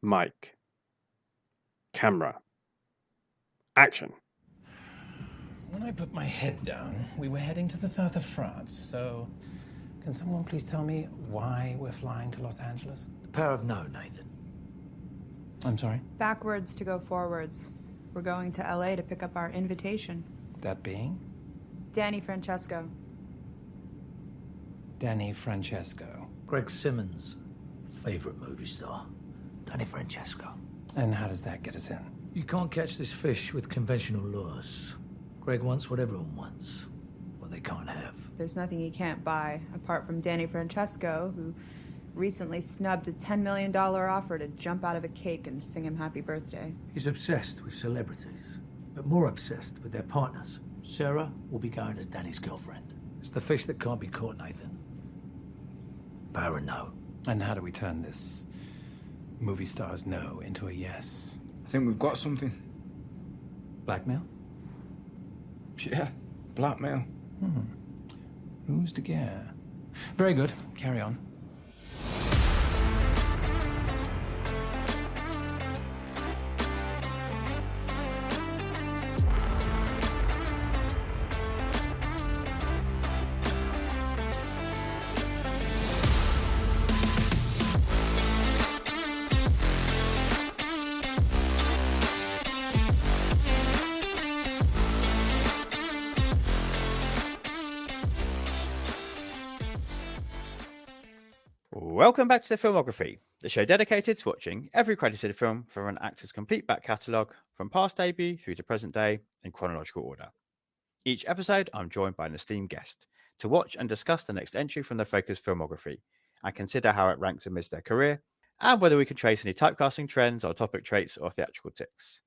Mic. Camera. Action. When I put my head down, we were heading to the south of France, so can someone please tell me why we're flying to Los Angeles? The power of no, Nathan. I'm sorry? Backwards to go forwards. We're going to LA to pick up our invitation. That being? Danny Francesco. Danny Francesco. Greg Simmons' favorite movie star, Danny Francesco. And how does that get us in? You can't catch this fish with conventional lures. Greg wants what everyone wants, what they can't have. There's nothing he can't buy, apart from Danny Francesco, who recently snubbed a $10 million offer to jump out of a cake and sing him happy birthday. He's obsessed with celebrities, but more obsessed with their partners. Sarah will be going as Danny's girlfriend. It's the fish that can't be caught, Nathan. Power of no. And how do we turn this movie star's no into a yes? I think we've got something. Blackmail? Yeah, blackmail. Ruse de Guerre. Very good. Carry on. Welcome back to the Filmography, the show dedicated to watching every credited film from an actor's complete back catalogue from past debut through to present day in chronological order. Each episode, I'm joined by an esteemed guest to watch and discuss the next entry from their focused filmography and consider how it ranks amidst their career and whether we can trace any typecasting trends or topic traits or theatrical tics.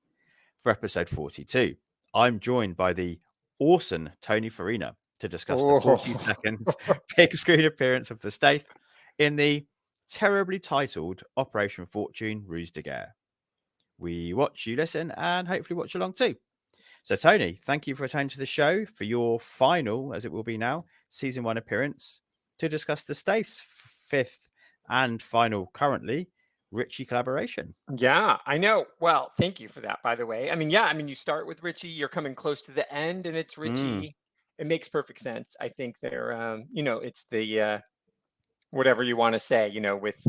For episode 42, I'm joined by the Orson Tony Farina to discuss the 40-second big screen appearance of the Stath in the terribly titled Operation Fortune Ruse de Guerre. We watch, you listen, and hopefully watch along too. So, Tony, thank you for returning to the show for your final, as it will be now, season 1 appearance to discuss the Stath's fifth and final, currently, Ritchie collaboration. Yeah, I know. Well, thank you for that, by the way. You start with Ritchie, you're coming close to the end, and it's Ritchie. It makes perfect sense. I think they're, it's the... whatever you want to say, with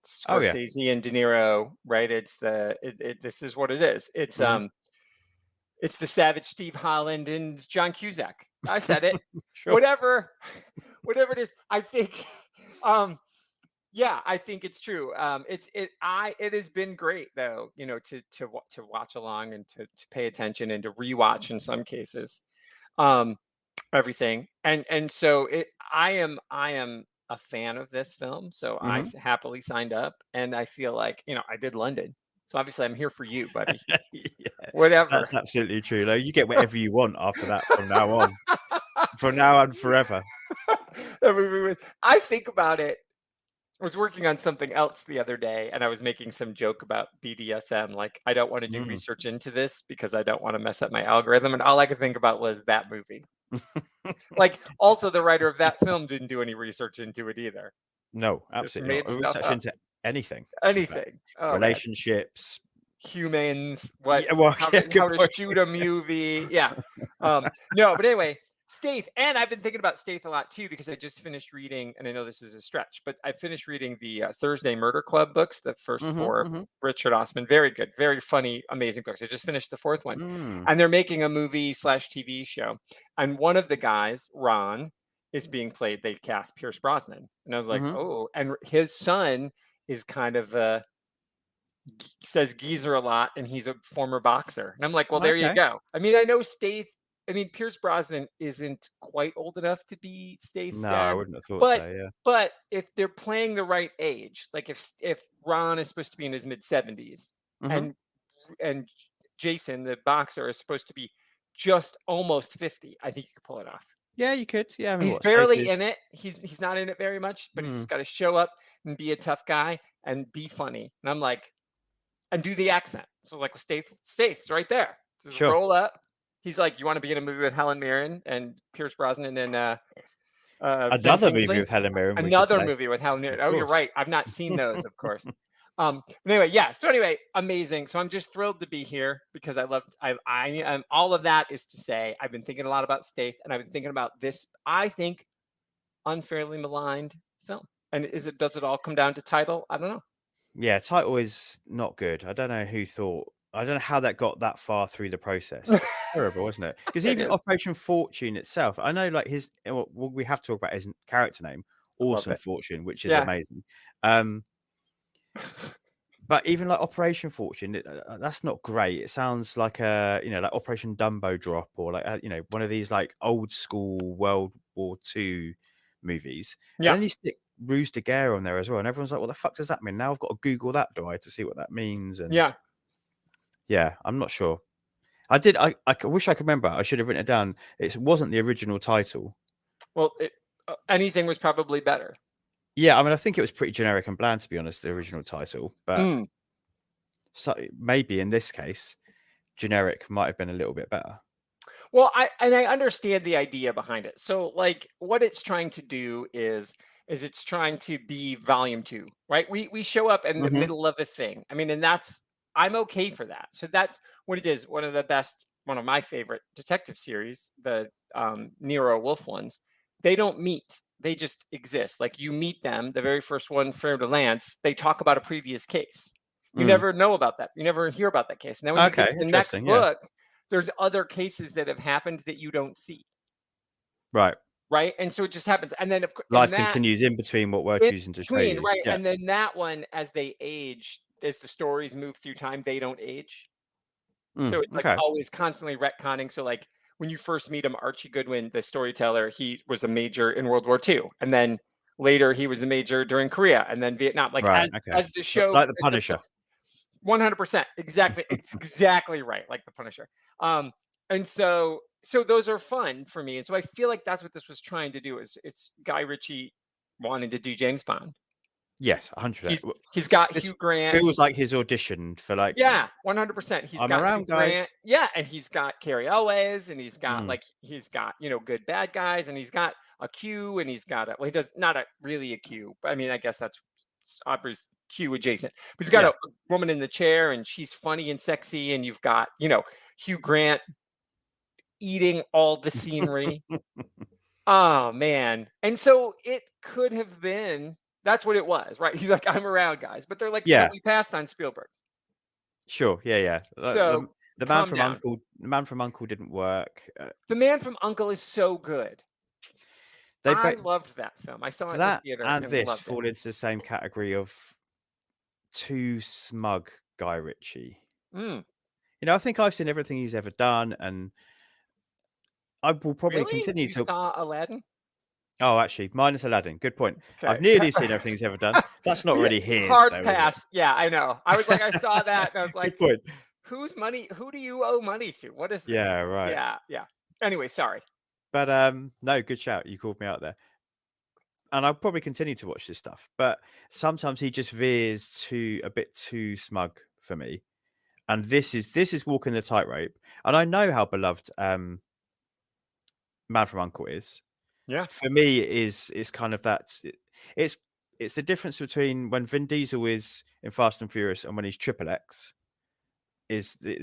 Scorsese and De Niro, right? It's this is what it is. It's it's the Savage Steve Holland and John Cusack. I said it. Sure. Whatever it is. I think, I think it's true. It has been great though, to watch along and to pay attention and to rewatch in some cases, everything. And so I am a fan of this film, so I happily signed up, and I feel like I did London, so obviously I'm here for you, buddy. Whatever. That's absolutely true. Though you get whatever you want after that from now on, from now and forever. I think about it. I was working on something else the other day, and I was making some joke about BDSM. Like, I don't want to do research into this because I don't want to mess up my algorithm, and all I could think about was that movie. Like, also the writer of that film didn't do any research into it either. No, absolutely not. Research into anything. Relationships, humans, how to shoot a movie. No, but anyway, Stath. And I've been thinking about Stath a lot too, because I just finished reading, and I know this is a stretch, but I finished reading the Thursday Murder Club books, the first four, Richard Osman. Very good, very funny, amazing books. I just finished the fourth one. And they're making a movie/TV show. And one of the guys, Ron, is being played, they cast Pierce Brosnan. And I was like, oh, and his son is kind of says geezer a lot, and he's a former boxer. And I'm like, well, there you go. I mean, I know Stath. Pierce Brosnan isn't quite old enough to be Stath's dad. I wouldn't have thought so, yeah. But if they're playing the right age, like if Ron is supposed to be in his mid-70s, and Jason, the boxer, is supposed to be just almost 50, I think you could pull it off. Yeah, you could. Yeah, he's barely in it. He's not in it very much, but he's just got to show up and be a tough guy and be funny. And I'm like, and do the accent. So I was like, well, Stath's right there. Just roll up. He's like, you want to be in a movie with Helen Mirren and Pierce Brosnan and another movie with Helen Mirren. Another movie with Helen Mirren. Oh, you're right. I've not seen those, of course. Anyway, yeah. So anyway, amazing. So I'm just thrilled to be here because all of that is to say, I've been thinking a lot about Stath, and I've been thinking about this, I think, unfairly maligned film. And does it all come down to title? I don't know. Yeah, title is not good. I don't know who thought. I don't know how that got that far through the process. It's terrible, isn't it? Because even Operation Fortune itself, I know, like we have to talk about his character name, Orson Fortune, which is amazing. But even like Operation Fortune, that's not great. It sounds like like Operation Dumbo Drop, or like one of these like old school World War II movies. Yeah. And then you stick Ruse de Guerre on there as well, and everyone's like, "What the fuck does that mean?" Now I've got to Google that, do I, to see what that means? And yeah, I'm not sure. I wish I could remember. I should have written it down. It wasn't the original title. Well, anything was probably better. Yeah, I mean, I think it was pretty generic and bland, to be honest, the original title. But so maybe in this case, generic might have been a little bit better. Well, I understand the idea behind it. So, like, what it's trying to do is it's trying to be volume 2, right? We show up in the middle of a thing. I mean, and I'm okay for that. So that's what it is. One of my favorite detective series, the Nero Wolf ones. They don't meet. They just exist. Like, you meet them. The very first one, Fer de Lance, they talk about a previous case. You never know about that. You never hear about that case. And then when you get to the next book, there's other cases that have happened that you don't see. Right. Right. And so it just happens. And then life continues in between what we're choosing to show you. Right. Yeah. And then that one, as they age, as the stories move through time, they don't age. So it's like always constantly retconning. So like when you first meet him, Archie Goodwin, the storyteller, he was a major in World War II. And then later he was a major during Korea and then Vietnam. Like as the show, like the Punisher. 100%. Exactly. It's exactly right. Like the Punisher. And so those are fun for me. And so I feel like that's what this was trying to do. It's Guy Ritchie wanting to do James Bond. Yes, 100%. He's got Hugh Grant. Feels like his audition for like. Yeah, 100%. He's got around, Hugh Grant. Yeah, and he's got Carrie Elwes, and he's got good bad guys, and he's got a Q, and he's got he does not really a Q, but I mean I guess that's Aubrey's Q adjacent. But he's got a woman in the chair, and she's funny and sexy, and you've got Hugh Grant eating all the scenery. Oh man. And so it could have been, that's what it was, right? He's like, I'm around, guys. But they're like, we passed on Spielberg. Sure. Yeah. So the Man from Uncle, didn't work. The Man from Uncle is so good. I loved that film. I saw it in the theater. And this fall into the same category of too smug Guy Ritchie. I think I've seen everything he's ever done, and I will probably continue to. Saw Aladdin? Oh, actually, minus Aladdin. Good point. Okay. I've nearly seen everything he's ever done. That's not really his. Hard pass. Yeah, I know. I was like, I saw that, and I was like, good point. Whose money? Who do you owe money to? What is this? Yeah, right. Yeah. Anyway, sorry. But no, good shout. You called me out there. And I'll probably continue to watch this stuff, but sometimes he just veers a bit too smug for me. And this is walking the tightrope. And I know how beloved Man from Uncle is. Yeah. For me, it's kind of that. It's the difference between when Vin Diesel is in Fast and Furious and when he's Triple X. It's the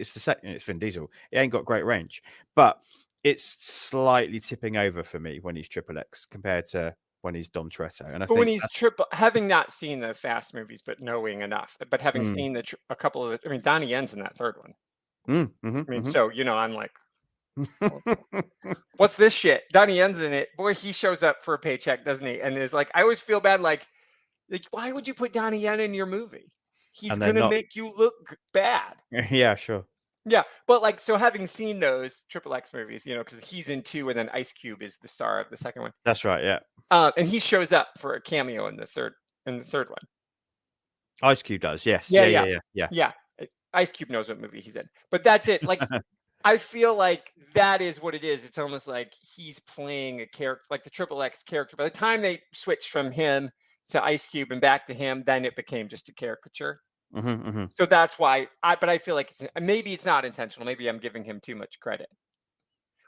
second. It's Vin Diesel. It ain't got great range, but it's slightly tipping over for me when he's Triple X compared to when he's Dom Toretto. And I think when he's having not seen the Fast movies, but knowing enough, but having seen a couple of, I mean, Donnie Yen's in that third one. I mean, so I'm like, what's this shit? Donnie Yen's in it. Boy, he shows up for a paycheck, doesn't he? And is like, I always feel bad. Like, why would you put Donnie Yen in your movie? He's gonna make you look bad. Yeah, sure. Yeah, but so having seen those Triple X movies, because he's in 2, and then Ice Cube is the star of the second one. That's right, yeah. And he shows up for a cameo in the third one. Ice Cube does, yes. Yeah. Ice Cube knows what movie he's in, but that's it. Like, I feel like that is what it is. It's almost like he's playing a character, like the Triple X character. By the time they switched from him to Ice Cube and back to him, then it became just a caricature. So that's why but I feel like maybe it's not intentional. Maybe I'm giving him too much credit,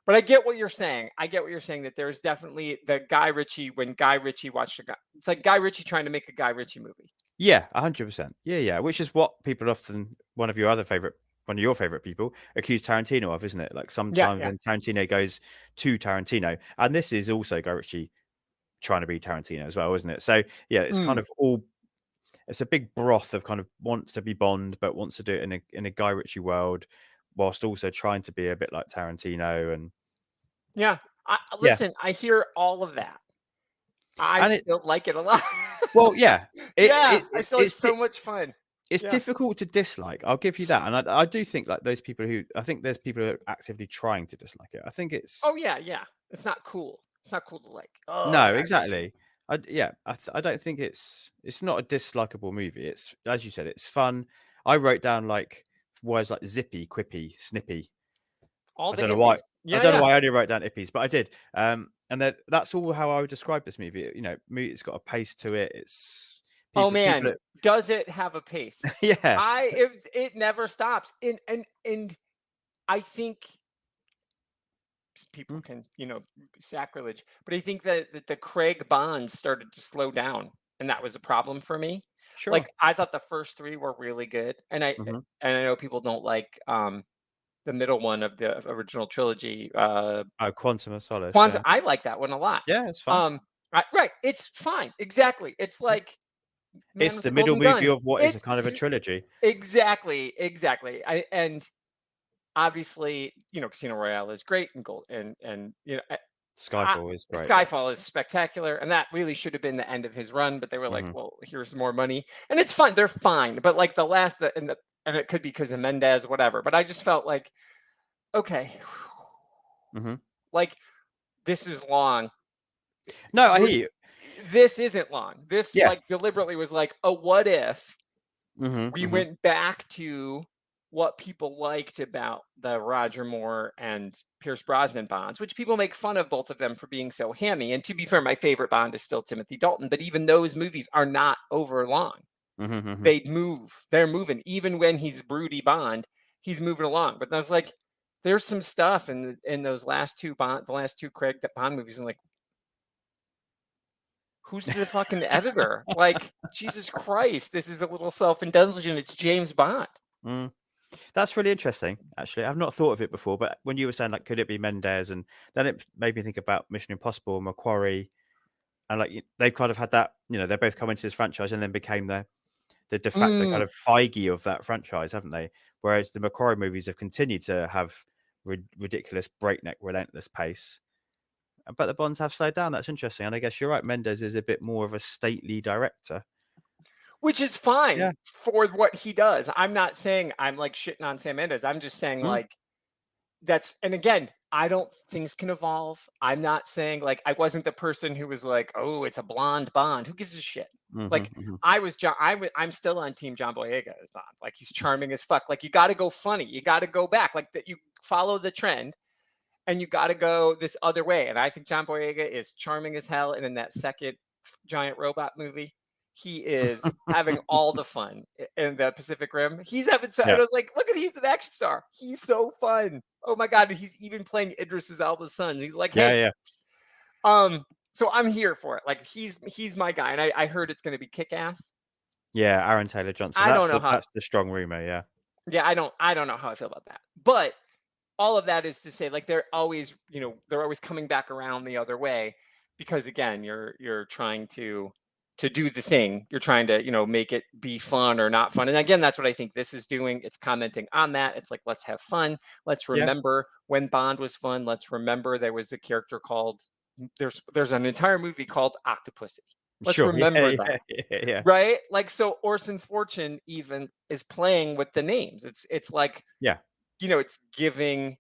but I get what you're saying. That there's definitely the Guy Ritchie, when Guy Ritchie watched it's like Guy Ritchie trying to make a Guy Ritchie movie. Yeah, 100%. Yeah. Which is what people often, one of your favorite people accuse Tarantino of, isn't it? Like sometimes when Tarantino goes to Tarantino, and this is also Guy Ritchie trying to be Tarantino as well, isn't it? So yeah, it's kind of all, it's a big broth of kind of wants to be Bond, but wants to do it in a Guy Ritchie world, whilst also trying to be a bit like Tarantino. And listen, I hear all of that. I still like it a lot. Well, yeah, I still it's so much fun. It's difficult to dislike. I'll give you that, and I do think like those people who, I think there's people who are actively trying to dislike it. I think it's it's not cool. It's not cool to like. Oh, no, exactly. I don't think it's not a dislikable movie. It's, as you said, it's fun. I wrote down like words like zippy, quippy, snippy. All I the don't know why. I don't know why I only wrote down ippies, but I did. And that's all how I would describe this movie. You know, it's got a pace to it. It's does it have a pace? Yeah. It never stops. And I think people can, sacrilege, but I think that the Craig Bonds started to slow down, and that was a problem for me. Sure. Like I thought the first three were really good, and I know people don't like the middle one of the original trilogy. Quantum of Solace. Quantum, I like that one a lot. Yeah, it's fun. Right, it's fine. Exactly. It's like it's the middle movie of what is a kind of a trilogy. Exactly. And obviously, Casino Royale is great, and Skyfall is great. Skyfall is spectacular, and that really should have been the end of his run. But they were like, "Well, here's more money," and it's fun. They're fine, but like and it could be because of Mendez, whatever. But I just felt like, okay, like this is long. No, I hear you. This isn't long. This like deliberately was like a what if we went back to what people liked about the Roger Moore and Pierce Brosnan Bonds, which people make fun of both of them for being so hammy. And to be fair, my favorite Bond is still Timothy Dalton, but even those movies are not over long. They move. They're moving. Even when he's broody Bond, he's moving along. But I was like, there's some stuff in those last two Craig Bond movies, and like, who's the fucking editor? Like, Jesus Christ, this is a little self-indulgent. It's James Bond. That's really interesting, actually. I've not thought of it before, but when you were saying, like, could it be Mendez? And then it made me think about Mission Impossible and Macquarie. And, like, they've kind of had that, they both come into this franchise and then became the de facto kind of Feige of that franchise, haven't they? Whereas the Macquarie movies have continued to have ridiculous, breakneck, relentless pace. But the Bonds have slowed down. That's interesting. And I guess you're right. Mendez is a bit more of a stately director. Which is fine for what he does. I'm not saying I'm like shitting on Sam Mendes. I'm just saying like and again, things can evolve. I'm not saying like I wasn't the person who was like, oh, it's a blonde Bond. Who gives a shit? I'm still on Team John Boyega as Bond. Like he's charming as fuck. Like you got to go funny. You got to go back. Like that you follow the trend. And you got to go this other way. And I think John Boyega is charming as hell. And in that second giant robot movie, he is having all the fun in the Pacific Rim. He's having so. I was like, look he's an action star. He's so fun. Oh my god, he's even playing Idris Elba's son. He's like, hey, So I'm here for it. Like he's my guy, and I heard it's going to be kick-ass. Yeah, Aaron Taylor Johnson. That's the strong rumor. Yeah. Yeah, I don't know how I feel about that, but. All of that is to say, like they're always coming back around the other way, because again, you're trying to do the thing. You're trying to make it be fun or not fun. And again, that's what I think this is doing. It's commenting on that. It's like, let's have fun. Let's remember when Bond was fun. Let's remember there was a character called there's an entire movie called Octopussy. Let's remember that. Yeah. Right? Like so, Orson Fortune even is playing with the names. It's like it's giving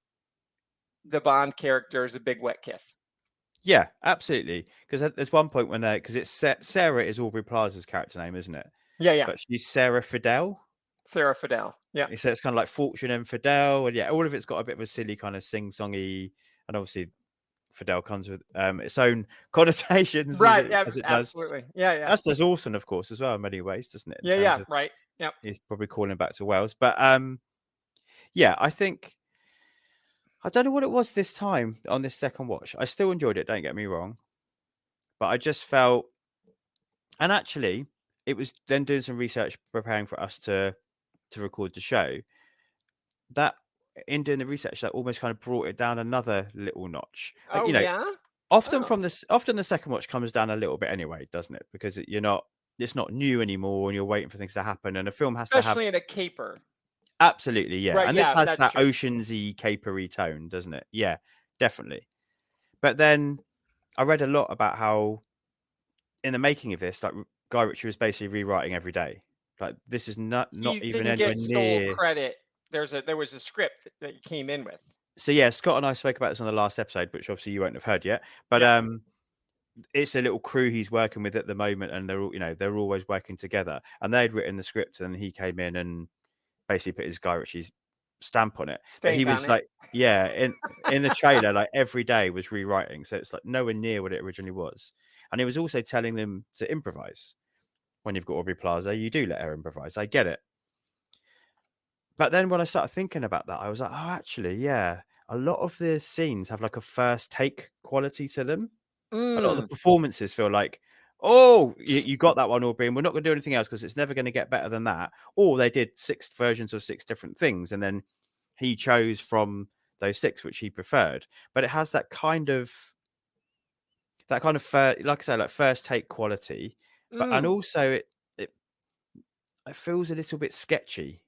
the Bond characters a big wet kiss. Yeah, absolutely. Because there's one point when because it's Sarah is Aubrey Plaza's character name, isn't it? Yeah. But she's Sarah Fidel. Sarah Fidel. Yeah. So it's kind of like Fortune and Fidel, and all of it's got a bit of a silly kind of sing-songy, and obviously Fidel comes with its own connotations, right? As it does. Absolutely. Yeah. As does Orson, of course, as well, in many ways, doesn't it? Yeah. Right. Yeah. He's probably calling back to Wales, but I think. I don't know what it was this time on this second watch. I still enjoyed it, don't get me wrong. But I just felt, and actually, it was then doing some research, preparing for us to record the show. That in doing the research, that almost kind of brought it down another little notch. Oh, you know, yeah? often Oh. often the second watch comes down a little bit anyway, doesn't it? Because it's not new anymore, and you're waiting for things to happen, and a film has to have Especially in a caper. absolutely, yeah. Right, And this yeah, has that's that true. oceansy, capery tone, doesn't it? Yeah, definitely. But then I read a lot about how in the making of this, like Guy Ritchie was basically rewriting every day. Like this is not He even didn't anywhere get sole near. credit. There was a script that he came in with. So yeah, Scott and I spoke about this on the last episode, which obviously you won't have heard yet. But Yeah. it's a little crew he's working with at the moment, and they're all, they're always working together. And they'd written the script, and he came in and basically put his Guy Ritchie stamp on it. But he Stank was on it. like, yeah, in the trailer, like every day was rewriting, so it's like nowhere near what it originally was. And he was also telling them to improvise. When you've got Aubrey Plaza, you do let her improvise. I get it. But then when I started thinking about that, I was like, oh, actually, yeah, a lot of the scenes have like a first take quality to them. A lot of the performances feel like, oh, you got that one, Aubrey, and we're not going to do anything else because it's never going to get better than that. Or they did 6 versions of 6 different things, and then he chose from those 6 which he preferred. But it has that kind of like I say, like first take quality. But and also it feels a little bit sketchy,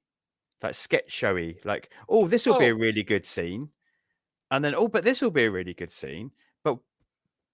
like sketch showy. Like, oh, this will be a really good scene, and then but this will be a really good scene. But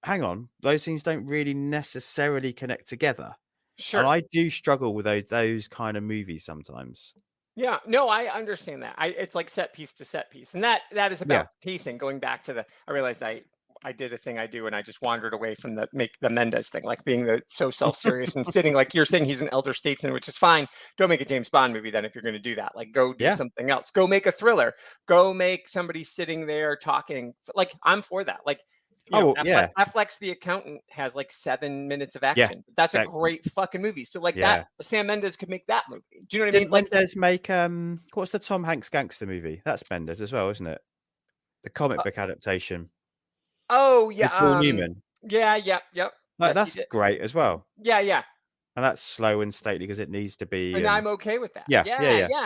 hang on, those scenes don't really necessarily connect together. Sure. And I do struggle with those kind of movies sometimes. Yeah, no, I understand that. It's like set piece to set piece, and that is about pacing. Going back to I realized I did a thing I do, and I just wandered away from the Mendes thing, like being so self-serious and sitting like you're saying he's an elder statesman, which is fine. Don't make a James Bond movie then if you're going to do that. Like go do something else. Go make a thriller. Go make somebody sitting there talking. Like I'm for that. Like. Affleck's The Accountant has like 7 minutes of action. Yeah, That's a great fucking movie. So like that, Sam Mendes could make that movie. Do you know what I mean? Like Mendes make what's the Tom Hanks gangster movie? That's Mendes as well, isn't it? The comic book adaptation. Oh yeah, with Paul Newman. Yeah, yep. Like, that's great as well. Yeah. And that's slow and stately because it needs to be. And I'm okay with that. Yeah.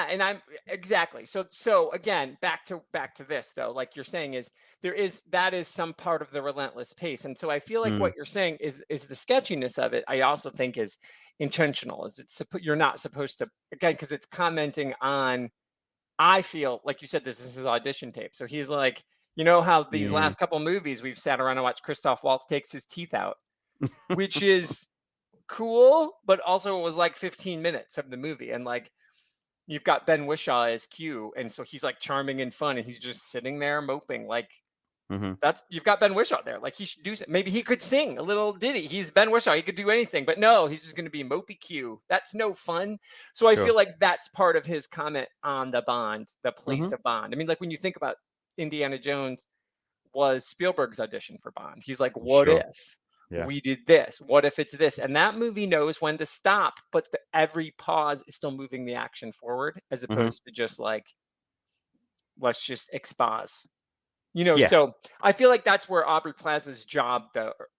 And I'm exactly. So again, back to this though, like you're saying that is some part of the relentless pace. And so I feel like what you're saying is the sketchiness of it. I also think is intentional. You're not supposed to, again, because it's commenting on. I feel like you said this is his audition tape. So he's like, you know how these last couple movies we've sat around and watched Christoph Waltz takes his teeth out, which is cool, but also it was like 15 minutes of the movie, and like you've got Ben Whishaw as Q, and so he's like charming and fun, and he's just sitting there moping. Like you've got Ben Whishaw there, like he should do. Maybe he could sing a little ditty. He's Ben Whishaw, he could do anything, but no, he's just going to be mopey Q. That's no fun. So I feel like that's part of his comment on the place of Bond. I mean, like when you think about Indiana Jones was Spielberg's audition for Bond. He's like, what if we did this? What if it's this? And that movie knows when to stop, but every pause is still moving the action forward, as opposed to just like, let's just expose. So I feel like that's where Aubrey Plaza's job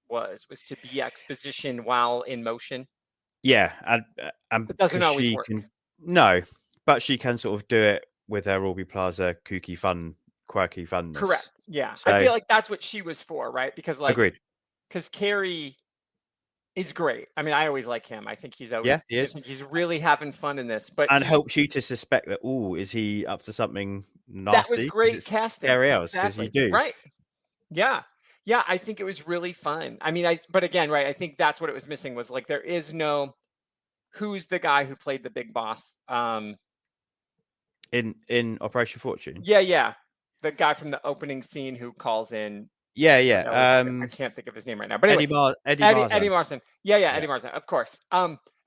was to be exposition while in motion. Yeah, and it doesn't always work. No, but she can sort of do it with her Aubrey Plaza kooky fun, quirky funness. Correct. Yeah, so, I feel like that's what she was for, right? Because like, agreed. Because Carrie is great. I mean, I always like him. I think he's always he is. He's really having fun in this, and helps you to suspect that is he up to something nasty? That was great casting. Carrie else, because you do, right? Yeah. I think it was really fun. I mean, but again, right? I think that's what it was missing, was like there is no who's the guy who played the big boss in Operation Fortune. Yeah, the guy from the opening scene who calls in. Yeah. I can't think of his name right now. But anyway, Eddie Marsan. Yeah, Eddie Marsan, of course.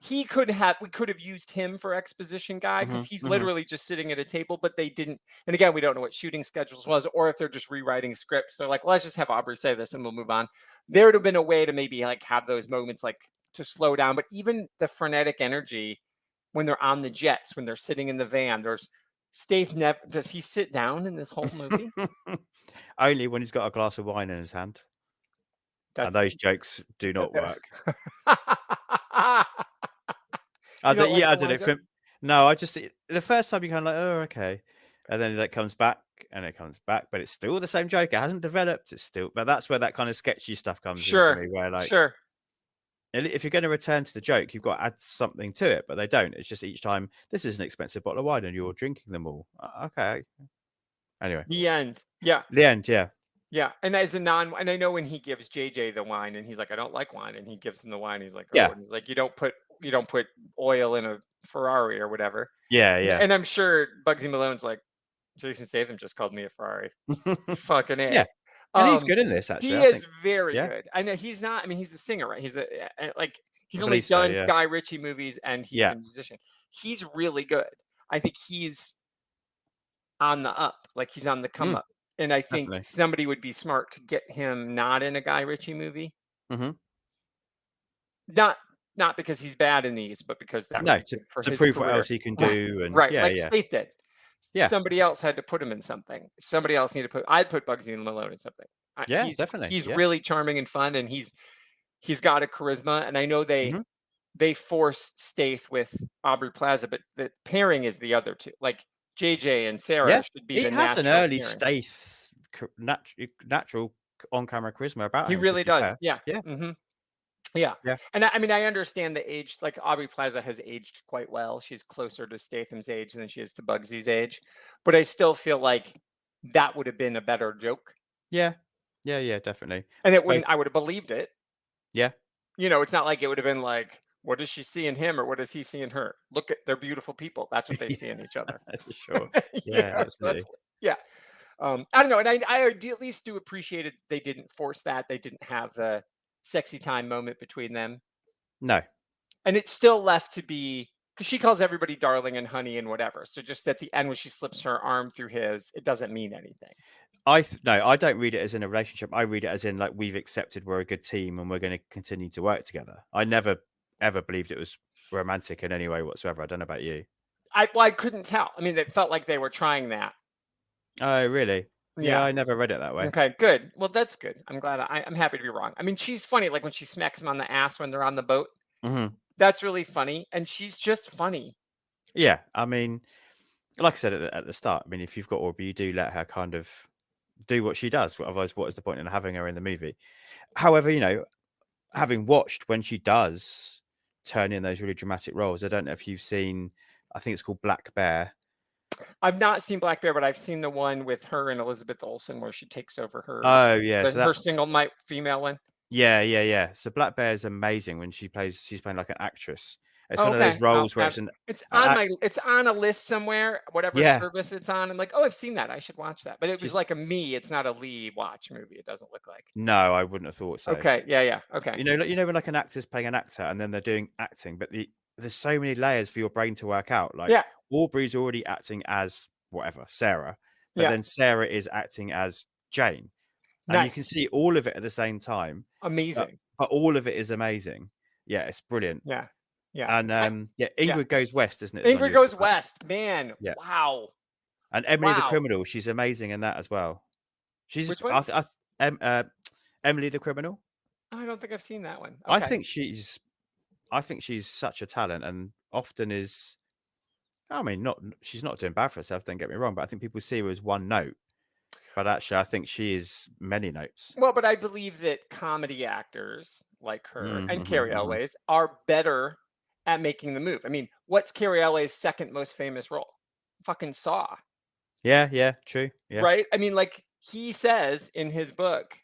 We could have used him for exposition guy, because he's literally just sitting at a table, but they didn't. And again, we don't know what shooting schedules was, or if they're just rewriting scripts. They're like, let's just have Aubrey say this and we'll move on. There would have been a way to maybe like have those moments like to slow down. But even the frenetic energy when they're on the jets, when they're sitting in the van, there's Stath never does he sit down in this whole movie? Only when he's got a glass of wine in his hand. And those jokes do not work. I don't know. No, I just the first time you kind of like, oh, okay, and then it comes back and it comes back, but it's still the same joke. It hasn't developed. It's still, but that's where that kind of sketchy stuff comes in for me. Where like, if you're going to return to the joke, you've got to add something to it, but they don't. It's just each time this is an expensive bottle of wine and you're drinking them all. Okay. Anyway, the end. Yeah. The end. Yeah. Yeah, and as a and I know when he gives JJ the wine, and he's like, I don't like wine, and he gives him the wine. He's like, oh, and he's like, you don't put oil in a Ferrari or whatever. Yeah, yeah. And I'm sure Bugsy Malone's like, Jason Statham just called me a Ferrari. Fucking A. Yeah, and he's good in this. Actually, he is very good. I know he's not. I mean, he's a singer, right? He's he's only done Guy Ritchie movies, and he's a musician. He's really good. I think he's on the up, like he's on the come up. And I think somebody would be smart to get him not in a Guy Ritchie movie. Mm-hmm. Not because he's bad in these, but because that to prove what else he can do. And Stath did. Yeah, somebody else had to put him in something. Somebody else needed to put. I'd put Bugsy Malone in something. Definitely. He's really charming and fun, and he's got a charisma. And I know they force Stath with Aubrey Plaza, but the pairing is the other two. Like JJ and Sarah should be the natural. He has an early Stath natural on-camera charisma about him. He really does. Yeah. Yeah. Mm-hmm. Yeah. And I mean, I understand the age. Like Aubrey Plaza has aged quite well. She's closer to Statham's age than she is to Bugsy's age. But I still feel like that would have been a better joke. Yeah. Yeah, definitely. And it wouldn't. I would have believed it. Yeah. It's not like it would have been like, what does she see in him or what does he see in her? Look at, they're beautiful people. That's what they see in each other. Sure. Yeah, absolutely. I don't know. And I at least do appreciate it. They didn't force that. They didn't have the sexy time moment between them. No. And it's still left to be, because she calls everybody darling and honey and whatever. So just at the end when she slips her arm through his, it doesn't mean anything. No, I don't read it as in a relationship. I read it as in like, we've accepted we're a good team and we're going to continue to work together. I never ever believed it was romantic in any way whatsoever. I don't know about you. I couldn't tell. I mean, it felt like they were trying that. Oh, really? Yeah, I never read it that way. Okay, good. Well, that's good. I'm glad. I'm happy to be wrong. I mean, she's funny. Like when she smacks him on the ass when they're on the boat. Mm-hmm. That's really funny. And she's just funny. Yeah. I mean, like I said at the start, I mean, if you've got Aubrey, you do let her kind of do what she does. Otherwise, what is the point in having her in the movie? However, having watched when she does turn in those really dramatic roles, I don't know if you've seen, I think it's called Black Bear. I've not seen Black Bear, but I've seen the one with her and Elizabeth Olsen where she takes over her. Oh yeah, her single female one. Yeah. So Black Bear is amazing when she's playing like an actress. It's one of those roles where it's on a list somewhere, whatever service it's on. I'm like, oh, I've seen that. I should watch that. But it was like it's not a Lee watch movie. It doesn't look like. No, I wouldn't have thought so. Okay, yeah, okay. When like an actor's playing an actor and then they're doing acting, but there's so many layers for your brain to work out. Like Aubrey's already acting as whatever, Sarah, but then Sarah is acting as Jane. And you can see all of it at the same time. Amazing. But all of it is amazing. Yeah, it's brilliant. Yeah. And Ingrid Goes West, isn't it? Ingrid Goes West, man. Yeah. Wow. And Emily the Criminal, she's amazing in that as well. She's which one? Emily the Criminal. I don't think I've seen that one. Okay. I think she's such a talent and often is. I mean, she's not doing bad for herself. Don't get me wrong, but I think people see her as one note. But actually, I think she is many notes. Well, but I believe that comedy actors like her and Carrie Elways are better at making the move. I mean, what's Carrie Elways' second most famous role? Fucking Saw. Yeah, true. Yeah. Right? I mean, like he says in his book,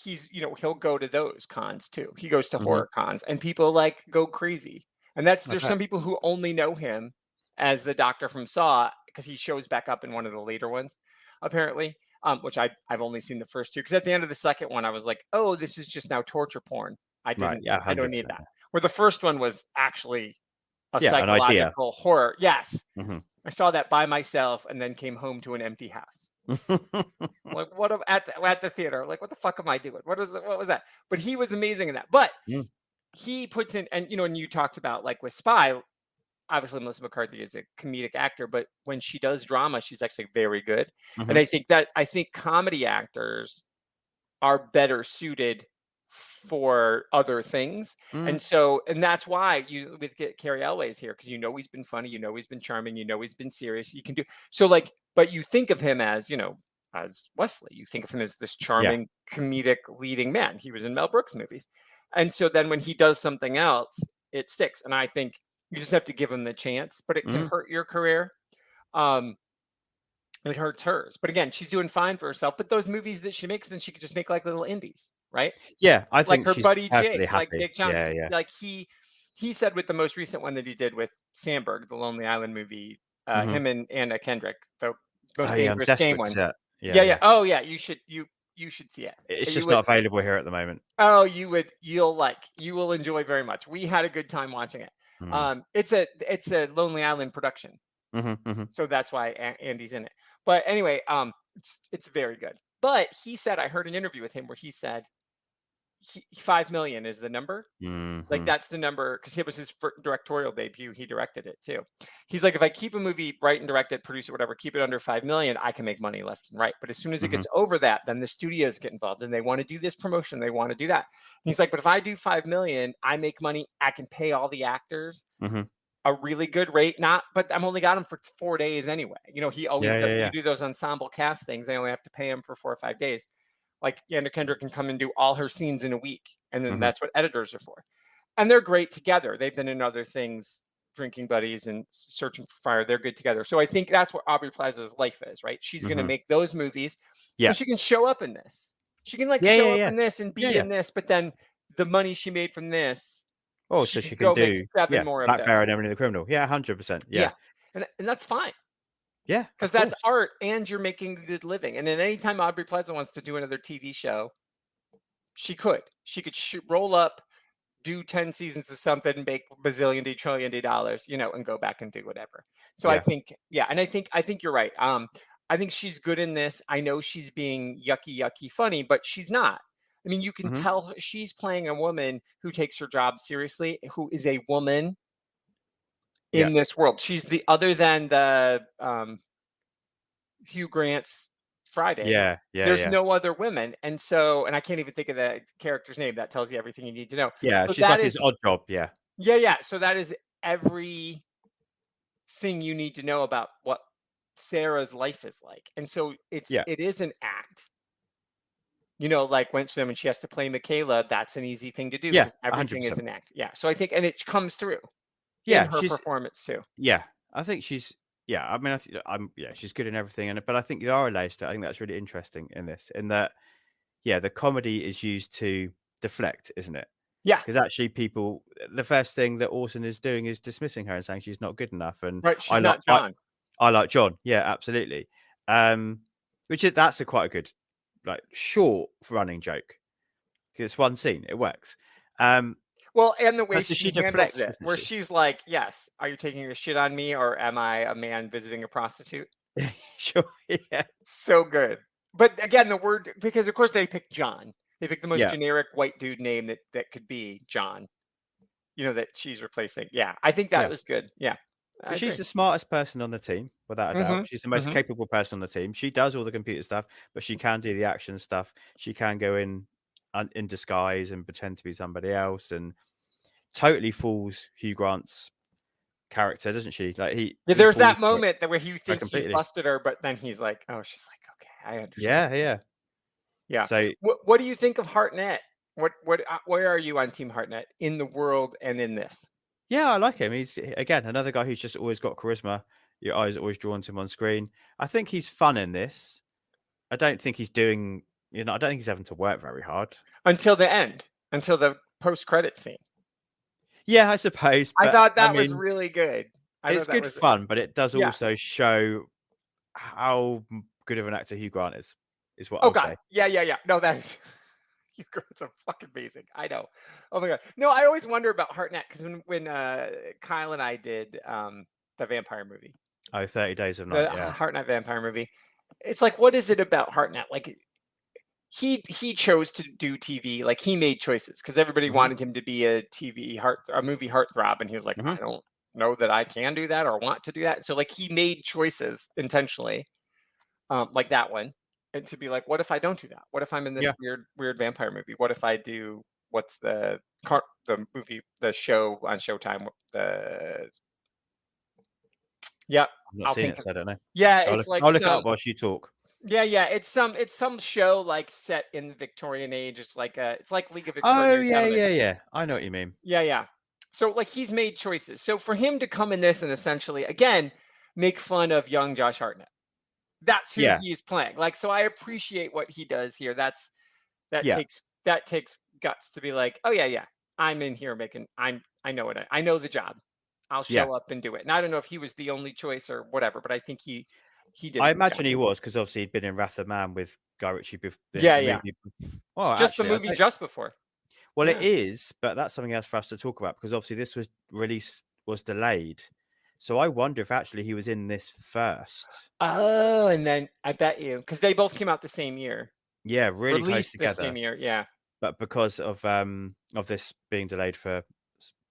he'll go to those cons too. He goes to horror cons and people like go crazy. And there's some people who only know him as the doctor from Saw because he shows back up in one of the later ones, apparently. Which I've only seen the first two because at the end of the second one, I was like, oh, this is just now torture porn. I don't need that. Where the first one was actually a psychological horror. Yes. Mm-hmm. I saw that by myself and then came home to an empty house. Like what at the theater? Like, what the fuck am I doing? What was that? But he was amazing in that. But he puts in, and and you talked about like with Spy, obviously Melissa McCarthy is a comedic actor, but when she does drama, she's actually very good. Mm-hmm. And I think comedy actors are better suited for other things. And that's why you with Carrie Elway's here, because he's been funny, he's been charming, he's been serious. You can do so, like, but you think of him as as Wesley. You think of him as this charming comedic leading man. He was in Mel Brooks movies, and so then when he does something else, it sticks. And I think you just have to give him the chance, but it can hurt your career. It hurts hers, but again, she's doing fine for herself. But those movies that she makes, then she could just make like little indies, right? Yeah, I Like think her she's buddy perfectly Jake, like happy. Jake Johnson. Yeah. Like he said with the most recent one that he did with Sandberg, the Lonely Island movie, him and Anna Kendrick, the most dangerous game one. Yeah. Oh yeah, you should see it. It's just not available here at the moment. Oh, you will enjoy very much. We had a good time watching it. It's a Lonely Island production. So that's why Andy's in it. But anyway, it's very good. But he said, I heard an interview with him where he said 5 million is the number. Like that's the number, because it was his directorial debut. He directed it too. He's like, if I keep a movie, write and direct it, produce it, whatever, keep it under 5 million, I can make money left and right. But as soon as it gets over that, then the studios get involved and they want to do this promotion, they want to do that. And he's like, but if I do 5 million, I make money, I can pay all the actors a really good rate, but I'm only got him for 4 days anyway. He always does. You do those ensemble cast things, they only have to pay him for 4 or 5 days. Like Anna Kendrick can come and do all her scenes in a week, and then that's what editors are for. And they're great together. They've been in other things, Drinking Buddies and Searching for Fire. They're good together. So I think that's what Aubrey Plaza's life is, right? She's going to make those movies. Yeah, she can show up in this. She can show up in this and be in this, but then the money she made from this. Oh, so she can do 7 more of Black those. Bear and Emily the Criminal. Yeah, 100%. Yeah. And that's fine. Yeah, because that's art, and you're making a good living. And then anytime Aubrey Plaza wants to do another TV show, she could roll up, do 10 seasons of something, make bazillion, trillion dollars, and go back and do whatever. So I think, and I think you're right. I think she's good in this. I know she's being yucky funny, but she's not. I mean, you can tell she's playing a woman who takes her job seriously, who is a woman in this world. She's the other than the Hugh Grant's Friday. There's no other women, and I can't even think of the character's name. That tells you everything you need to know. Yeah, so she's like his odd job. Yeah. So that is everything you need to know about what Sarah's life is like, and so it is an act. Like when she has to play Michaela, that's an easy thing to do. Yeah, everything 100%. is an act. Yeah, so I think, and it comes through. Yeah, in her performance too. Yeah, I think she's. Yeah, I mean, she's good in everything, but I think there are layers to it. I think that's really interesting in this, in that, the comedy is used to deflect, isn't it? Yeah, because actually, the first thing that Orson is doing is dismissing her and saying she's not good enough, and she's not John. I like John. Yeah, absolutely. That's quite a good, short running joke. It's one scene, it works. Well, and the way she handles deflects, it, where she's like, yes, are you taking a shit on me, or am I a man visiting a prostitute? Sure, yeah. So good. But again, the word, because of course they picked John. They picked the most generic white dude name that could be John, that she's replacing. Yeah, I think that was good. Yeah. She's the smartest person on the team, without a doubt. She's the most capable person on the team. She does all the computer stuff, but she can do the action stuff. She can go in disguise and pretend to be somebody else, and totally fools Hugh Grant's character, doesn't she? There's that moment where you think he's busted her, but then he's like, oh, she's like, okay, I understand. Yeah. So what do you think of Hartnett? Where are you on Team Hartnett in the world and in this? Yeah, I like him. He's, again, another guy who's just always got charisma. Your eyes are always drawn to him on screen. I think he's fun in this. I don't think he's doing, I don't think he's having to work very hard. Until the end, until the post-credit scene. Yeah, I suppose. I thought that was really good. It's good fun, but it does also show how good of an actor Hugh Grant is what I'll say. Yeah. No, that is... Hugh Grant's fucking amazing. I know. Oh my God. No, I always wonder about Hartnett, because when Kyle and I did the vampire movie. 30 Days of Night. The Hartnett vampire movie. It's like, what is it about Hartnett? Like, he chose to do TV. Like, he made choices because everybody wanted him to be a movie heartthrob, and he was like, I don't know that I can do that or want to do that. So like, he made choices intentionally, like that one. and to be like, what if I don't do that? What if I'm in this weird vampire movie? What if I do what's the movie, the show on Showtime? I've not seen it, so I don't know. Yeah, I'll it's like look it up while you talk. Yeah, it's some show like set in the Victorian age. It's like League of Oh Extraordinary yeah. I know what you mean. Yeah. So like he's made choices. So for him to come in this and essentially again make fun of young Josh Hartnett, that's who he's playing. Like, so I appreciate what he does here. That takes guts to be like, oh yeah, I'm in here I know the job. I'll show up and do it. And I don't know if he was the only choice or whatever, but I think he did. I imagine he was, because obviously he'd been in Wrath of Man with Guy Ritchie. Well, just the movie just before. Well, it is, but that's something else for us to talk about, because obviously this was delayed. So I wonder if actually he was in this first. Oh, and then I bet you, because they both came out the same year. Yeah, really close together. The same year, yeah. But because of this being delayed for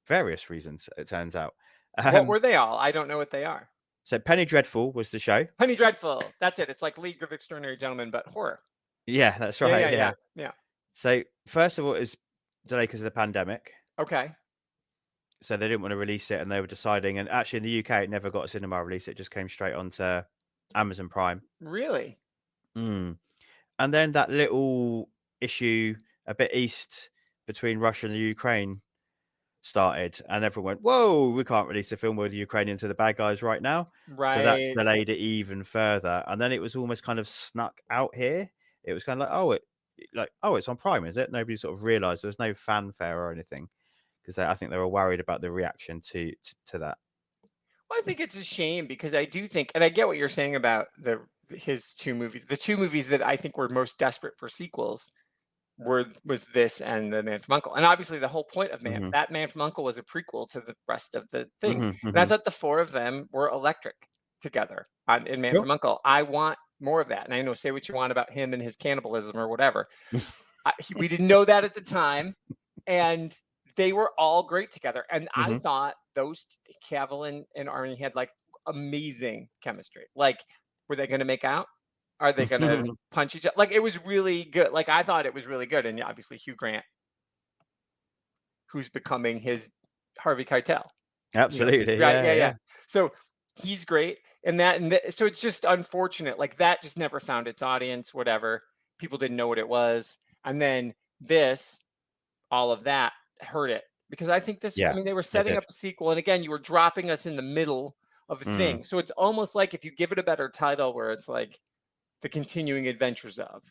various reasons, it turns out. What were they all? I don't know what they are. So Penny Dreadful was the show. Penny Dreadful, that's it. It's like League of Extraordinary Gentlemen, but horror. Yeah, that's right. Yeah. So first of all, it was delayed because of the pandemic. Okay. So they didn't want to release it, and they were deciding. And actually, in the UK, it never got a cinema release. It just came straight onto Amazon Prime. Really? And then that little issue a bit east between Russia and the Ukraine started, and everyone went, whoa, we can't release a film where the Ukrainians are the bad guys right now. Right. So that delayed it even further. And then it was almost kind of snuck out here. It was kind of like, it's on Prime, is it? Nobody sort of realized there was no fanfare or anything, because I think they were worried about the reaction to that. Well, I think it's a shame, because I do think, and I get what you're saying about his two movies. The two movies that I think were most desperate for sequels was this and The Man from U.N.C.L.E. And obviously the whole point of that Man from U.N.C.L.E. was a prequel to the rest of the thing. And I thought the four of them were electric together in Man from U.N.C.L.E. I want more of that. And I know, say what you want about him and his cannibalism or whatever. We didn't know that at the time. And they were all great together. And I thought those Cavill and Arnie had like amazing chemistry. Like, were they going to make out? Are they going to punch each other? Like, it was really good. Like, I thought it was really good. And obviously Hugh Grant, who's becoming his Harvey Keitel. Absolutely. You know? Right. Yeah. So he's great. And so it's just unfortunate. Like, that just never found its audience, whatever. People didn't know what it was. And then all of that hurt it. Because I think they were setting up a sequel. And again, you were dropping us in the middle of a thing. So it's almost like if you give it a better title, where it's like The Continuing Adventures of,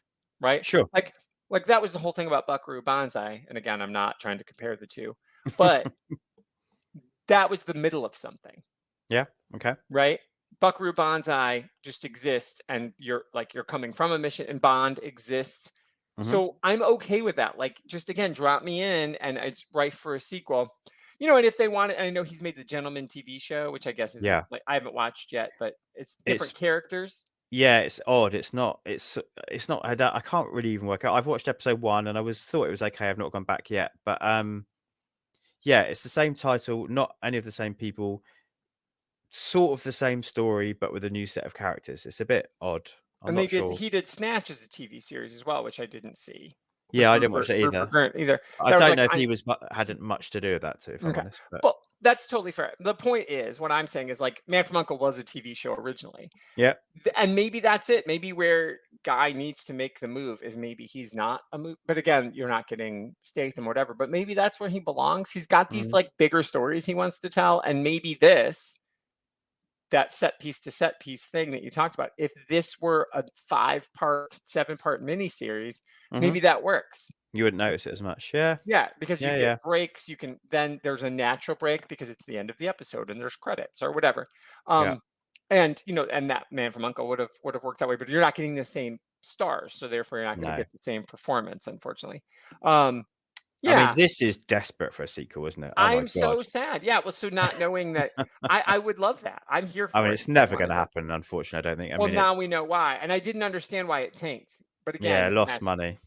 right? Sure. Like that was the whole thing about Buckaroo Banzai. And again, I'm not trying to compare the two, but that was the middle of something. Yeah. Okay. Right. Buckaroo Banzai just exists, and you're coming from a mission, and Bond exists. So I'm okay with that. Like, just again, drop me in, and it's ripe for a sequel. You know, and if they want it, I know he's made the Gentleman TV show, which I guess is like, I haven't watched yet, but it's different characters. Yeah, it's odd. It's not. I can't really even work out. I've watched episode 1, and I thought it was okay. I've not gone back yet, but yeah, it's the same title, not any of the same people, sort of the same story, but with a new set of characters. It's a bit odd. He did Snatch as a TV series as well, which I didn't see. Yeah, I didn't watch it either. I don't know if he hadn't much to do with that too, if I'm honest. But... Well, that's totally fair. The point is, what I'm saying is, like, Man from U.N.C.L.E. was a TV show originally. Yeah. And maybe that's it. Maybe where Guy needs to make the move is maybe he's not a move. But again, you're not getting Statham or whatever. But maybe that's where he belongs. He's got these like bigger stories he wants to tell. And maybe that set piece to set piece thing that you talked about, if this were a 5-part, 7-part miniseries, maybe that works. You wouldn't notice it as much. Yeah. Yeah, because you get breaks. Then there's a natural break because it's the end of the episode and there's credits or whatever. And and that Man from U.N.C.L.E. would have worked that way, but you're not getting the same stars, so therefore you're not going to get the same performance, unfortunately. Yeah. I mean, this is desperate for a sequel, isn't it? Oh, I'm so sad. Yeah. Well, so not knowing that, I would love that. I'm here for it. I mean, it's never going to happen, unfortunately, I don't think. Now we know why. And I didn't understand why it tanked. But again, lost money.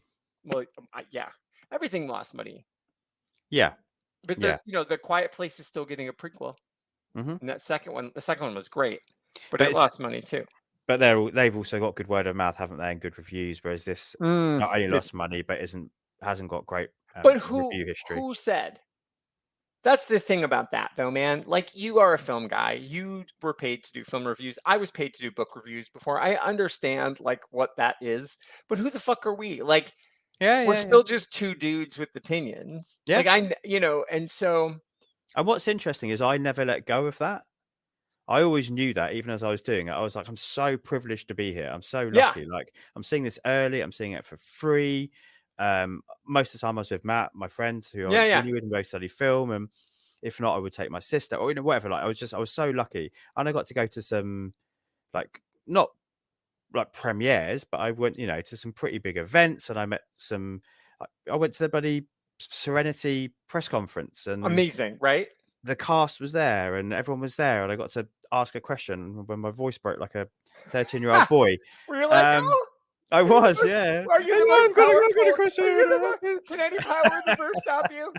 Well, yeah. Everything lost money. Yeah. But The Quiet Place is still getting a prequel. And the second one was great. But it lost money too. but they've also got good word of mouth, haven't they, and good reviews. Whereas this not only lost money, but hasn't got great but review history. Who said? That's the thing about that, though, man. Like, you are a film guy. You were paid to do film reviews. I was paid to do book reviews before. I understand like what that is, but who the fuck are we? Like, we're still just two dudes with opinions. Yeah. Like and so. And what's interesting is I never let go of that. I always knew that, even as I was doing it. I was like, I'm so privileged to be here. I'm so lucky. Like, I'm seeing this early. I'm seeing it for free. Most of the time I was with Matt, my friend, who I was uni with, and both study film. And if not, I would take my sister or whatever. Like, I was so lucky. And I got to go to some, like, not like premieres, but I went, to some pretty big events, and I met I went to the bloody Serenity press conference, and amazing, right? The cast was there and everyone was there, and I got to ask a question when my voice broke like a 13-year-old boy. Were you like, oh? I was, yeah. Are you I've got a question. Can any power in the verse stop you?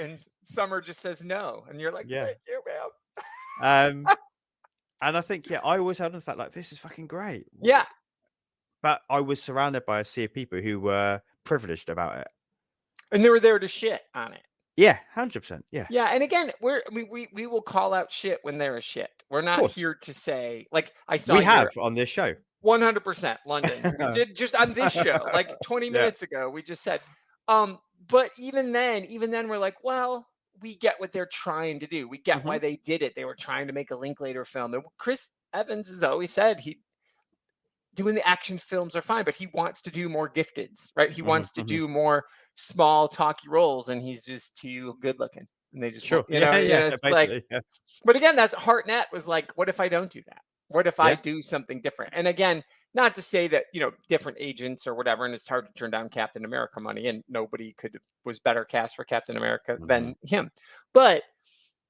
And Summer just says no, and you're like, thank you, man. And I think, I always had the fact like, this is fucking great. Yeah. But I was surrounded by a sea of people who were privileged about it, and they were there to shit on it. Yeah, 100%. Yeah. Yeah, and again, we will call out shit when there is shit. We're not here to say, like, I saw. We have on this show. 100% London. We did just on this show, like 20 minutes ago. We just said, but even then we're like, well, we get what they're trying to do. We get why they did it. They were trying to make a Linklater film. And Chris Evans has always said doing the action films are fine, but he wants to do more gifteds, right? He wants to do more small talky roles, and he's just too good looking. And they just But again, that's Hartnett was like, what if I don't do that? What if I do something different? And again, not to say that, different agents or whatever, and it's hard to turn down Captain America money, and nobody was better cast for Captain America than him. But,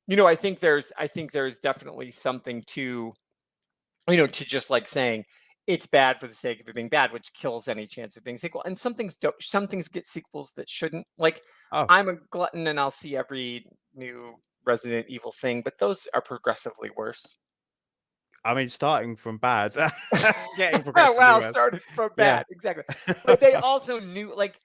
I think there's definitely something to, to just like saying, it's bad for the sake of it being bad, which kills any chance of being a sequel. And some things get sequels that shouldn't. Like, I'm a glutton and I'll see every new Resident Evil thing, but those are progressively worse. I mean, starting from bad, getting progressively worse. Started from bad, exactly. But they also knew, like,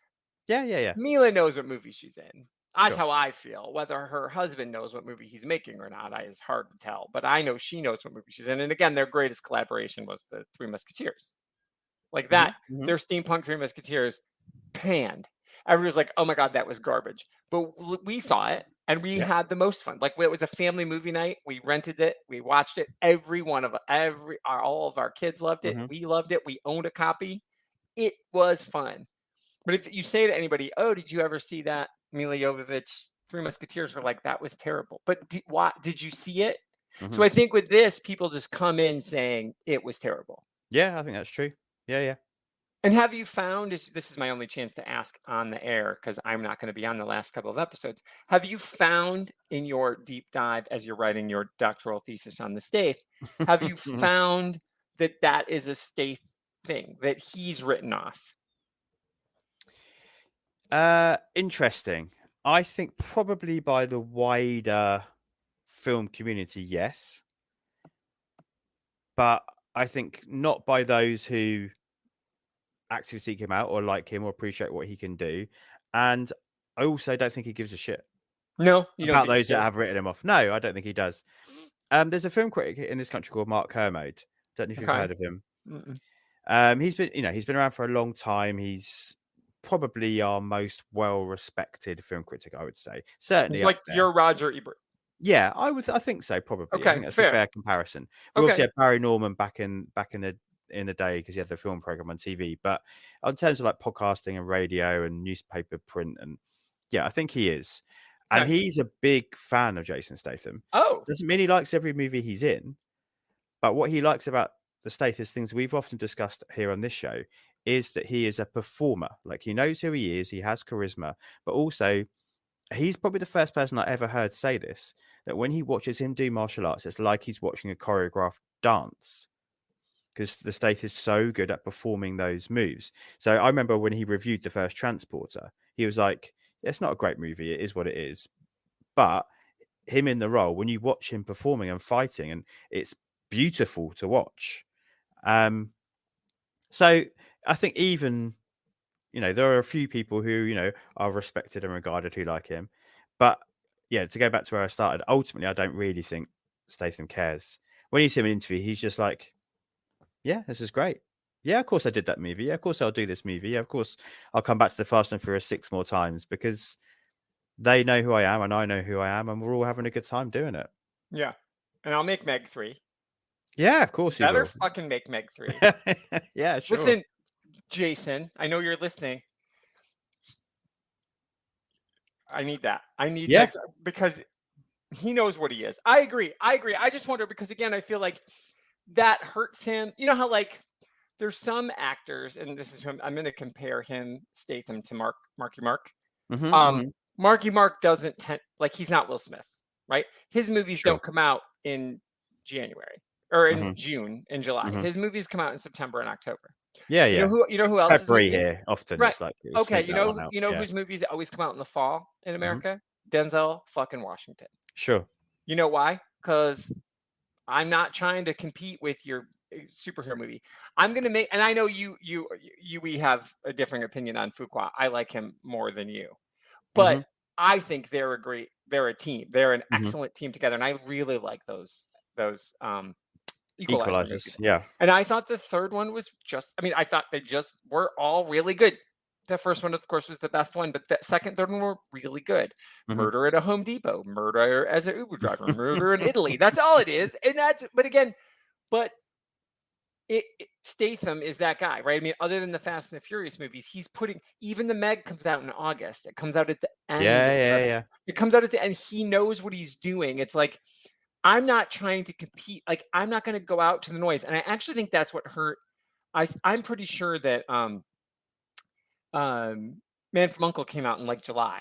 Mila knows what movie she's in. That's how I feel. Whether her husband knows what movie he's making or not is hard to tell. But I know she knows what movie she's in. And again, their greatest collaboration was the Three Musketeers. Like that, their steampunk Three Musketeers panned. Everyone was like, oh my God, that was garbage. But we saw it and we had the most fun. Like, it was a family movie night. We rented it. We watched it. All of our kids loved it. We loved it. We owned a copy. It was fun. But if you say to anybody, oh, did you ever see that Mila Jovovich Three Musketeers, were like, that was terrible. But did you see it? So I think with this, people just come in saying it was terrible. Yeah, I think that's true. Yeah. And have you found, this is my only chance to ask on the air, because I'm not going to be on the last couple of episodes. Have you found in your deep dive, as you're writing your doctoral thesis on the Stath, have you found that is a Stath thing that he's written off? Interesting. I think probably by the wider film community, yes. But I think not by those who actively seek him out or like him or appreciate what he can do. And I also don't think he gives a shit. No, you don't about those that have written him off. No, I don't think he does. There's a film critic in this country called Mark Kermode. Don't know if you've heard of him. He's been around for a long time. He's probably our most well-respected film critic, I would say. Certainly, he's like your Roger Ebert. Yeah, I think so. Probably. Okay, I think that's a fair comparison. We obviously had Barry Norman back in the day because he had the film program on TV. But in terms of like podcasting and radio and newspaper print, and I think he is. And he's a big fan of Jason Statham. Oh, doesn't mean he likes every movie he's in, but what he likes about the Statham, things we've often discussed here on this show, is that he is a performer. Like, he knows who he is, he has charisma, but also he's probably the first person I ever heard say this, that when he watches him do martial arts, it's like he's watching a choreographed dance, because the Stath is so good at performing those moves. So I remember when he reviewed the first Transporter, he was like, it's not a great movie, it is what it is. But him in the role, when you watch him performing and fighting, and it's beautiful to watch. So I think even, there are a few people who, are respected and regarded who like him. But yeah, to go back to where I started, ultimately, I don't really think Statham cares. When you see him in an interview, he's just like, yeah, this is great. Yeah, of course I did that movie. Yeah, of course I'll do this movie. Yeah, of course I'll come back to the Fast and Furious 6 more times, because they know who I am and I know who I am, and we're all having a good time doing it. Yeah. And I'll make Meg 3. Yeah, of course you Better will. fucking make Meg 3. Yeah, sure. Listen, Jason, I know you're listening. I need that. I need that, because he knows what he is. I agree. I just wonder, because again, I feel like that hurts him. You know how like there's some actors, and this is who I'm going to compare him, Statham, to Marky Mark. Marky Mark doesn't like, he's not Will Smith, right? His movies don't come out in January or in June and July. His movies come out in September and October. Yeah, You know who else? February here often. Right. It's like, okay. You know whose movies always come out in the fall in America? Denzel fucking Washington. Sure. You know why? Because I'm not trying to compete with your superhero movie. I'm gonna make, and I know we have a differing opinion on Fuqua. I like him more than you, but I think they're a team. They're an excellent team together, and I really like those Equalizers. Yeah. And I thought the third one was I thought they just were all really good. The first one, of course, was the best one, but the second, third one were really good. Murder at a Home Depot, murder as an Uber driver, murder in Italy. That's all it is. And Statham is that guy, right? I mean, other than the Fast and the Furious movies, he's putting, even the Meg comes out in August. It comes out at the end. Yeah. It comes out at the end. He knows what he's doing. It's like, I'm not trying to compete. Like, I'm not going to go out to the noise. And I actually think that's what hurt. I'm pretty sure that Man from U.N.C.L.E. came out in like July.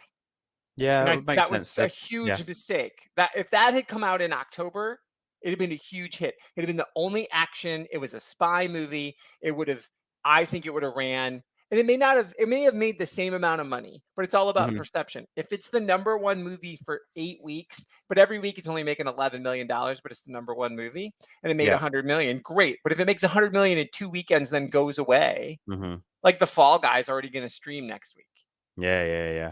Yeah, and that was a huge mistake. That if that had come out in October, it'd have been a huge hit. It'd have been the only action. It was a spy movie. I think it would have ran. And it may have made the same amount of money, but it's all about perception. If it's the number one movie for 8 weeks, but every week it's only making $11 million, but it's the number one movie and it made $100 million, great. But if it makes $100 million in 2 weekends, then goes away, like The Fall Guy's already going to stream next week. Yeah.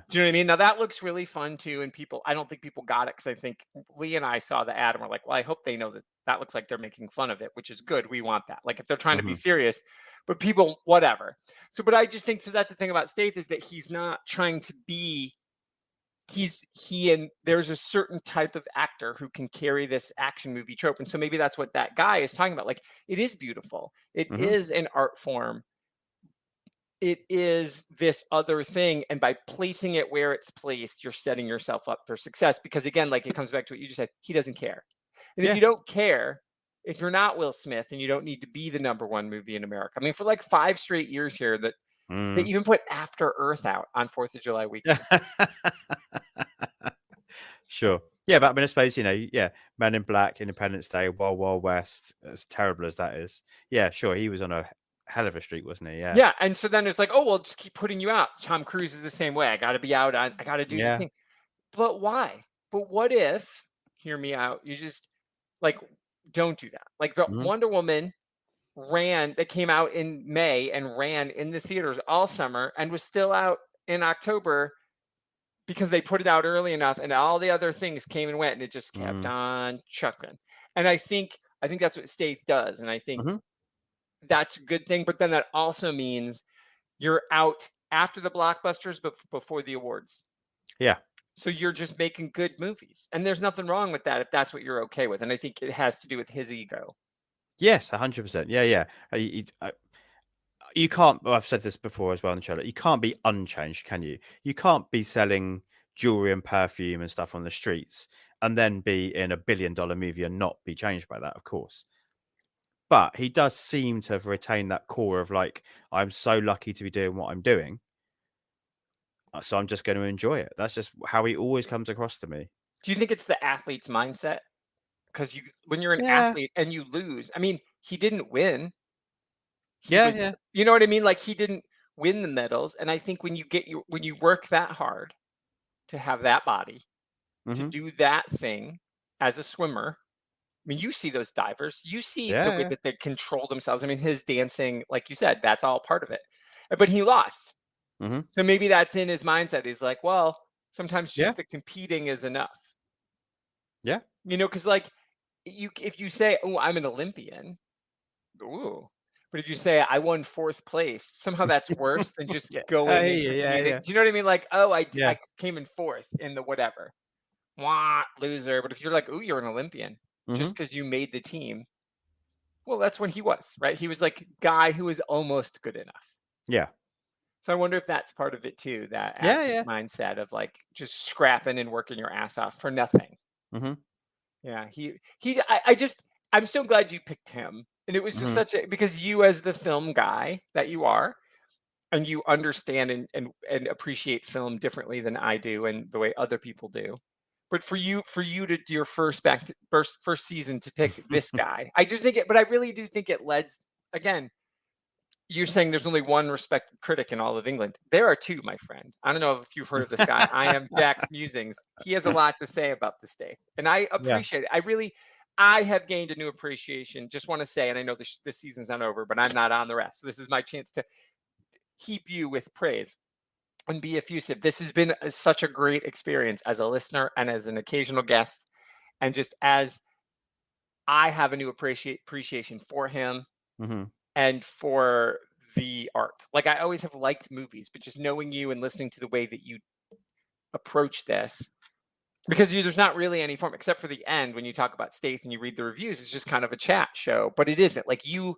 Do you know what I mean? Now that looks really fun too. And I don't think people got it, because I think Lee and I saw the ad and we're like, well, I hope they know that looks like they're making fun of it, which is good. We want that. Like if they're trying to be serious, but people, whatever. So, but I just think, so that's the thing about Stath, is that he's not trying to be, there's a certain type of actor who can carry this action movie trope. And so maybe that's what that guy is talking about. Like, it is beautiful. It is an art form. It is this other thing. And by placing it where it's placed, you're setting yourself up for success. Because again, like, it comes back to what you just said, he doesn't care. And if you don't care, if you're not Will Smith, and you don't need to be the number one movie in America. I mean, for like 5 straight years here, that they even put After Earth out on 4th of July weekend. Sure. Yeah, but I mean, I suppose, Men in Black, Independence Day, Wild Wild West, as terrible as that is. Yeah, sure. He was on a hell of a streak, wasn't he? Yeah. Yeah. And so then it's like, oh, well, just keep putting you out. Tom Cruise is the same way. I got to be out. I got to do the thing. But why? But what if, hear me out, you just like, don't do that. Like the Wonder Woman that came out in May and ran in the theaters all summer and was still out in October, because they put it out early enough, and all the other things came and went, and it just kept on chuckling. And I think that's what Stath does. And I think that's a good thing. But then that also means you're out after the blockbusters, but before the awards. Yeah. So you're just making good movies. And there's nothing wrong with that if that's what you're okay with. And I think it has to do with his ego. Yes, 100%. Yeah. You can't, I've said this before as well in the show, you can't be unchanged, can you? You can't be selling jewelry and perfume and stuff on the streets and then be in $1 billion movie and not be changed by that, of course. But he does seem to have retained that core of like, I'm so lucky to be doing what I'm doing, so I'm just going to enjoy it. That's just how he always comes across to me. Do you think it's the athlete's mindset? Because when you're an athlete and you lose, I mean, he didn't win. Yeah. You know what I mean? Like, he didn't win the medals. And I think when you work that hard to have that body, to do that thing as a swimmer, mean, you see those divers. You see Yeah, the way yeah. that they control themselves. I mean, his dancing, like you said, that's all part of it. But he lost. Mhm. So maybe that's in his mindset. He's like, well, sometimes Yeah. just the competing is enough. Yeah. You know, because like if you say, "Oh, I'm an Olympian," ooh. But if you say I won 4th place, somehow that's worse than just Yeah. going and competing. Yeah. Do you know what I mean? Like, oh, Yeah. I came in 4th in the whatever. Wah, loser. But if you're like, "Ooh, you're an Olympian," just Mhm. because you made the team, well, that's when he was, right? He was like guy who was almost good enough. Yeah. So I wonder if that's part of it too, that Yeah, athlete yeah. mindset of like just scrapping and working your ass off for nothing. Mhm. Yeah, I'm so glad you picked him. And it was just Mhm. such a because you as the film guy that you are, and you understand and appreciate film differently than I do and the way other people do. But for you to do your first season to pick this guy, I just think it, but I really do think it led again. You're saying there's only one respected critic in all of England. There are two, my friend. I don't know if you've heard of this guy. I am Jack's Musings. He has a lot to say about the state, and I Yeah. appreciate it. I have gained a new appreciation. Just want to say, and I know this season's not over, but I'm not on the rest. So this is my chance to heap you with praise and be effusive. This has been such a great experience as a listener and as an occasional guest, and just as I have a new appreciation for him Mhm. and for the art. Like I always have liked movies, but just knowing you and listening to the way that you approach this, because there's not really any form except for the end when you talk about Stath and you read the reviews. It's just kind of a chat show, but it isn't. Like you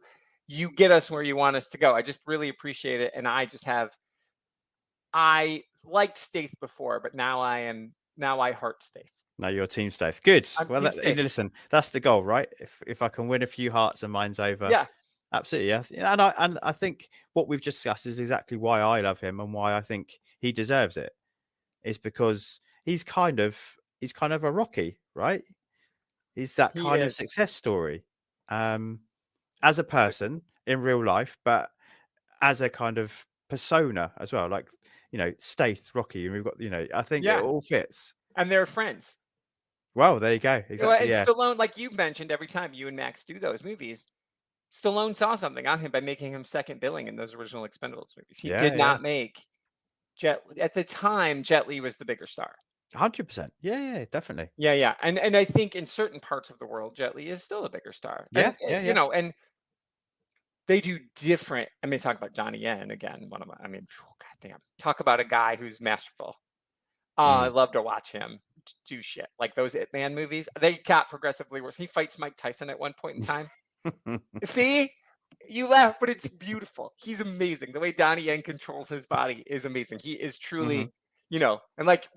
get us where you want us to go. I just really appreciate it, and I liked Stath before, but now I heart Stath. Now you're Team Stath. Good. I'm Well, Team Stath. listen, that's the goal, right? If I can win a few hearts and minds over, Yeah. absolutely. Yeah. And I think what we've discussed is exactly why I love him and why I think he deserves it. Is because he's kind of a Rocky, right? He's that He kind of is. success story, as a person in real life, but as a kind of persona as well. Like, Stath, Rocky, and we've got, I think it all fits. And they're friends. Well, there you go. Exactly. And Yeah. Stallone, like you've mentioned, every time you and Max do those movies, Stallone saw something on him by making him second billing in those original Expendables movies. He did not make at the time, Jet Li was the bigger star. 100%. Yeah, definitely. Yeah. And I think in certain parts of the world, Jet Li is still the bigger star. Yeah. You know, and they do different. I mean, talk about Donnie Yen again. Goddamn. Talk about a guy who's masterful. I love to watch him do shit like those Ip Man movies. They got progressively worse. He fights Mike Tyson at one point in time. See, you laugh, but it's beautiful. He's amazing. The way Donnie Yen controls his body is amazing. He is truly, and like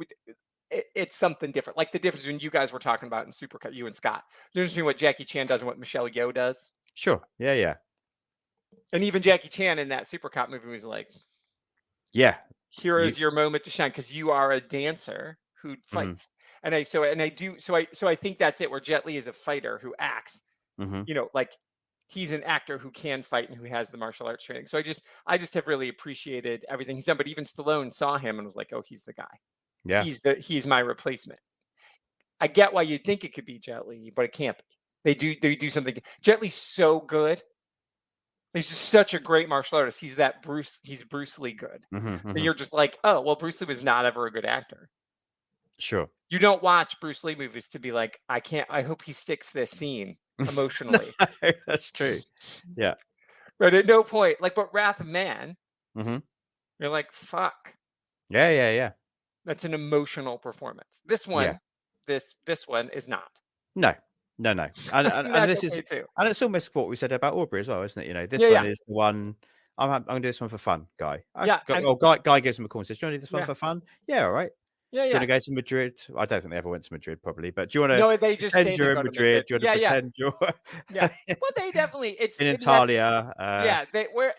it's something different. Like the difference when you guys were talking about in Supercut, you and Scott. The difference between what Jackie Chan does and what Michelle Yeoh does. Sure. Yeah. And even Jackie Chan in that Supercut movie was like, yeah, here is your moment to shine because you are a dancer who fights. And I think that's it. Where Jet Li is a fighter who acts. Like he's an actor who can fight and who has the martial arts training. So I just have really appreciated everything he's done. But even Stallone saw him and was like, oh, he's the guy. Yeah. He's my replacement. I get why you'd think it could be Jet Li, but it can't be. They do something. Jet Li's so good. He's just such a great martial artist. He's Bruce Lee good. And you're just like, oh, well, Bruce Lee was not ever a good actor. Sure. You don't watch Bruce Lee movies to be like, I hope he sticks this scene emotionally. No, that's true. Yeah. But at no point, but Wrath of Man, you're like, fuck. Yeah. That's an emotional performance. This one, this one is not. No. And this is, too. And it's almost what we said about Aubrey as well, isn't it? This one is the one. I'm going to do this one for fun, Guy. Guy gives him a call and says, "Do you want to do this one for fun?" Yeah, all right. Do you want to go to Madrid? I don't think they ever went to Madrid, probably. But do you want to? No, they just say you're in Madrid. Do you want to pretend you're? Yeah. Well, they definitely. It's in Italia.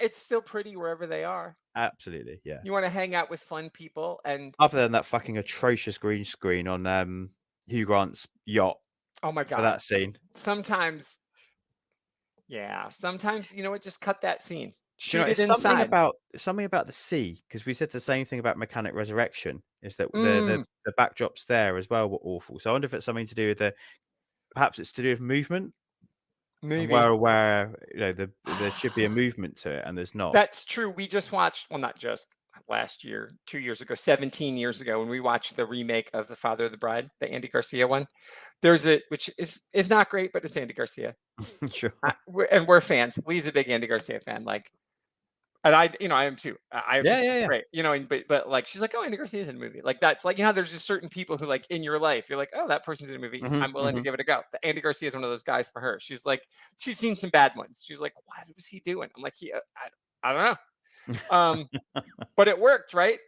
it's still pretty wherever they are. Absolutely, yeah. You want to hang out with fun people, and other than that fucking atrocious green screen on Hugh Grant's yacht. Oh my god, for that scene. Sometimes, just cut that scene. Shoot it's it inside. something about the sea, because we said the same thing about Mechanic Resurrection. Is that the backdrops there as well were awful. So I wonder if it's something to do with perhaps it's to do with movement. Maybe. Where there should be a movement to it, and there's not. That's true. We just watched, well, not just last year, 2 years ago, 17 years ago, when we watched the remake of The Father of the Bride, the Andy Garcia one. There's it, which is not great, but it's Andy Garcia. Sure. And we're fans. Lee's a big Andy Garcia fan. Like, and I am too. Yeah. Great. But like, she's like, oh, Andy Garcia's in a movie. Like, that's like, there's just certain people who, like, in your life, you're like, oh, that person's in a movie. I'm willing to give it a go. The Andy Garcia is one of those guys for her. She's like, she's seen some bad ones. She's like, what was he doing? I'm like, I don't know. But it worked, right?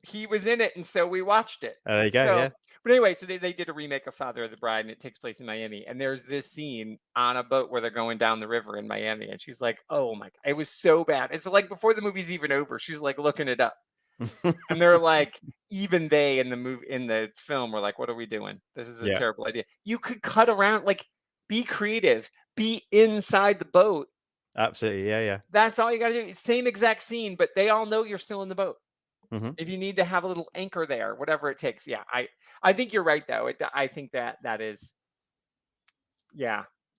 He was in it, and so we watched it. There you go. Yeah. But anyway, so they did a remake of Father of the Bride, and it takes place in Miami. And there's this scene on a boat where they're going down the river in Miami, and she's like, "Oh my God, it was so bad." It's like before the movie's even over, she's like looking it up, and they're like, even they in the film were like, "What are we doing? This is a terrible idea." You could cut around, like, be creative, be inside the boat. Absolutely, yeah. That's all you got to do. It's same exact scene, but they all know you're still in the boat. If you need to have a little anchor there, whatever it takes. Yeah, I think you're right, though. I think that is,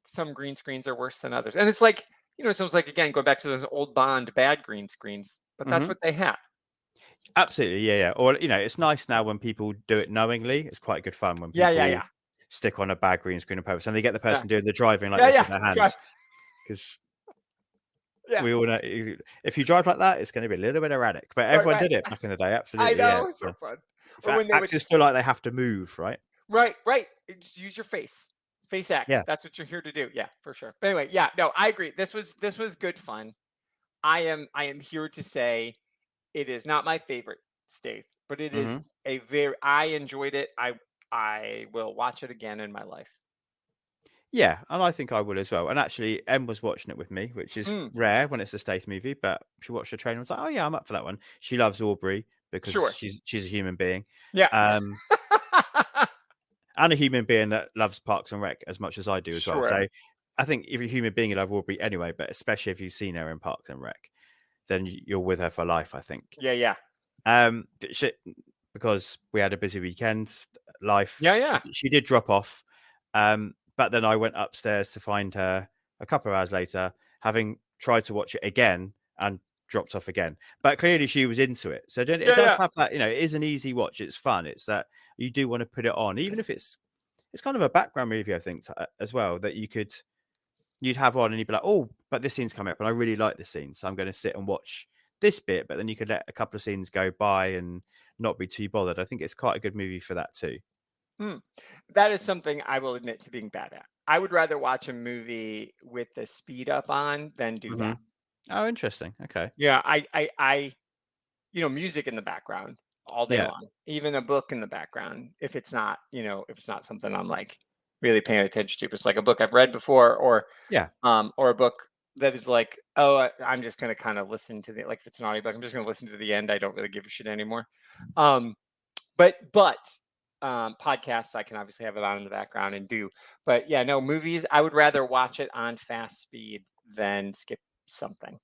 some green screens are worse than others. And it's like, so it's like, again, going back to those old Bond bad green screens, but that's what they had. Absolutely, yeah. Or, it's nice now when people do it knowingly. It's quite good fun when people stick on a bad green screen on purpose, and they get the person doing the driving like this with their hands. Because we all know if you drive like that, it's going to be a little bit erratic. But everyone did it back in the day. Absolutely, I know, so fun. Or when actors feel like they have to move, right? Right. Just use your face acts. Yeah. That's what you're here to do. Yeah, for sure. But anyway, no, I agree. This was good fun. I am here to say it is not my favorite Stath, but it is I enjoyed it. I will watch it again in my life. Yeah, and I think I will as well. And actually, Em was watching it with me, which is rare when it's a Stath movie, but she watched the trailer and was like, oh yeah, I'm up for that one. She loves Aubrey because she's a human being. Yeah. And a human being that loves Parks and Rec as much as I do as well. So I think if you're a human being, you love Aubrey anyway, but especially if you've seen her in Parks and Rec, then you're with her for life, I think. Yeah. Because we had a busy weekend, life. Yeah. She did drop off. But then I went upstairs to find her a couple of hours later, having tried to watch it again and dropped off again. But clearly she was into it. So it does have that, it is an easy watch. It's fun. It's that you do want to put it on, even if it's kind of a background movie, I think, as well, that you'd have on and you'd be like, oh, but this scene's coming up and I really like this scene. So I'm going to sit and watch this bit. But then you could let a couple of scenes go by and not be too bothered. I think it's quite a good movie for that too. That is something I will admit to being bad at. I would rather watch a movie with the speed up on than do that. Oh, interesting. Okay. Yeah, I music in the background all day long, even a book in the background. If it's not, if it's not something I'm like really paying attention to, if it's like a book I've read before, or a book that is like, oh, I'm just going to kind of listen to like if it's an audiobook, I'm just going to listen to the end. I don't really give a shit anymore. But podcasts I can obviously have it on in the background and do. But movies, I would rather watch it on fast speed than skip something.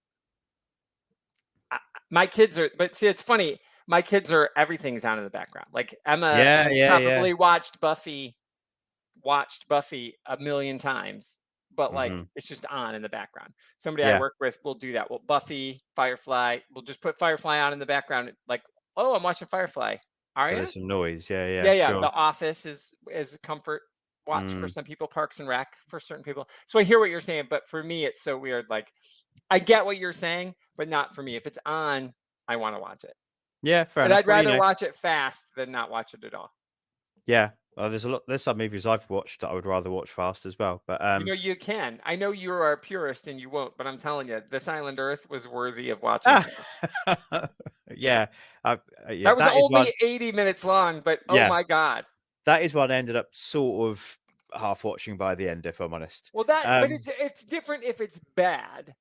My kids are, but see, it's funny. My kids are, everything's on in the background. Like Emma probably watched Buffy a million times, but like it's just on in the background. Somebody I work with will do that. Well, Buffy, Firefly, we'll just put Firefly on in the background. Like, oh, I'm watching Firefly. So there's some noise. Yeah. Sure. The Office is a comfort watch for some people. Parks and Rec for certain people. So I hear what you're saying, but for me, it's so weird. Like, I get what you're saying, but not for me. If it's on, I want to watch it. Yeah, fair enough. I'd rather watch it fast than not watch it at all. Yeah. Well, there's some movies I've watched that I would rather watch fast as well. But you can. I know you are a purist and you won't, but I'm telling you, This Island Earth was worthy of watching. Yeah. That was only 80 minutes long, but oh my God. That is one I ended up sort of half watching by the end, if I'm honest. Well, but it's different if it's bad.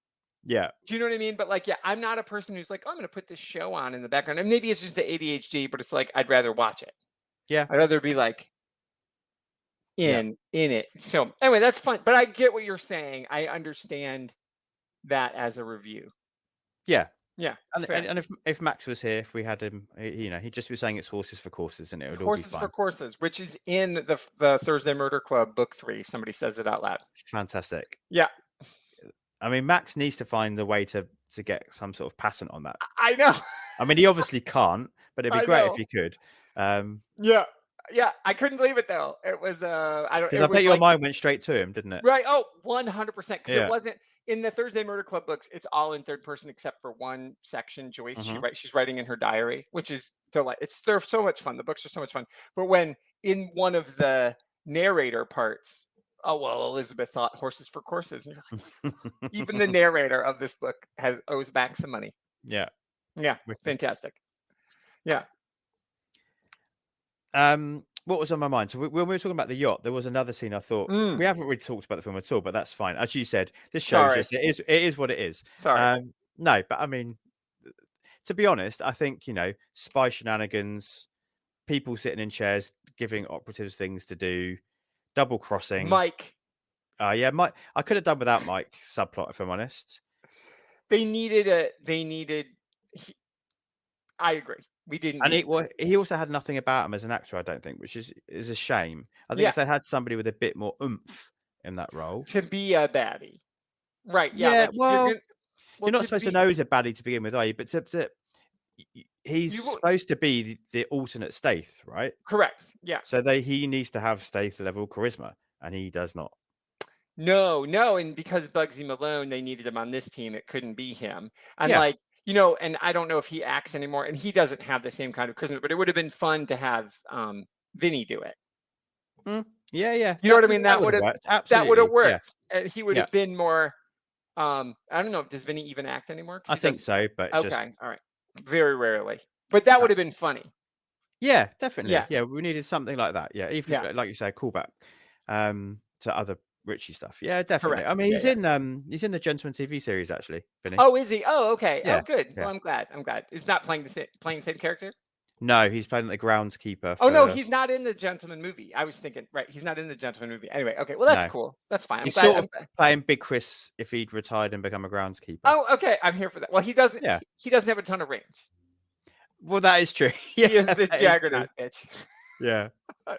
Yeah. Do you know what I mean? But like, I'm not a person who's like, oh, I'm going to put this show on in the background. And maybe it's just the ADHD, but it's like, I'd rather watch it. Yeah. I'd rather be like in it. So anyway, that's fun. But I get what you're saying. I understand that as a review. Yeah. Yeah. And if Max was here, if we had him, he'd just be saying it's horses for courses, and it would all be fine. Horses for courses, which is in the Thursday Murder Club book 3. Somebody says it out loud. Fantastic. Yeah. I mean, Max needs to find a way to get some sort of patent on that. I know. I mean, he obviously can't, but it'd be great if he could. Yeah. I couldn't believe it though. It was because I bet your mind went straight to him, didn't it? Right. Oh, 100%. Because it wasn't in the Thursday Murder Club books. It's all in third person except for one section. Joyce, she's writing in her diary, which is they're so much fun. The books are so much fun. But when in one of the narrator parts, oh well, Elizabeth thought horses for courses. And you're like, even the narrator of this book owes back some money. Yeah. Yeah. Fantastic. Yeah. What was on my mind? So when we were talking about the yacht, there was another scene I thought we haven't really talked about the film at all, but that's fine. As you said, this shows us it is what it is. Sorry. No, but I mean, to be honest, I think spy shenanigans, people sitting in chairs giving operatives things to do, double crossing. Mike. Mike. I could have done without Mike subplot, if I'm honest. I agree. We didn't. And he also had nothing about him as an actor, I don't think, which is a shame. I think if they had somebody with a bit more oomph in that role to be a baddie, right? Yeah. You're not supposed to know he's a baddie to begin with, are you? But he's supposed to be the alternate Stath, right? Correct. Yeah. So he needs to have Stath level charisma, and he does not. No, and because Bugsy Malone, they needed him on this team, it couldn't be him. And and I don't know if he acts anymore, and he doesn't have the same kind of charisma, but it would have been fun to have Vinny do it. Yeah. You know what I mean? That would have worked. Yeah. And he would have been more. I don't know. Does Vinny even act anymore? I think so, but okay, all right. Very rarely, but that would have been funny. Yeah, definitely. Yeah, we needed something like that. Yeah, even like you say, callback to other Richie stuff. Yeah, definitely. Correct. I mean, he's in the Gentleman TV series actually. Vinny. Oh, is he? Oh, okay. Yeah. Oh, good. Yeah. Well, I'm glad. He's not playing the same character. No, he's playing the groundskeeper. Oh no, he's not in the Gentleman movie. I was thinking, right? He's not in the Gentleman movie. Anyway, okay. Well, that's cool. That's fine. He's sort of playing Big Chris if he'd retired and become a groundskeeper. Oh, okay. I'm here for that. Well, he doesn't. Yeah. He doesn't have a ton of range. Well, that is true. He is the Jaggernaut bitch. Yeah.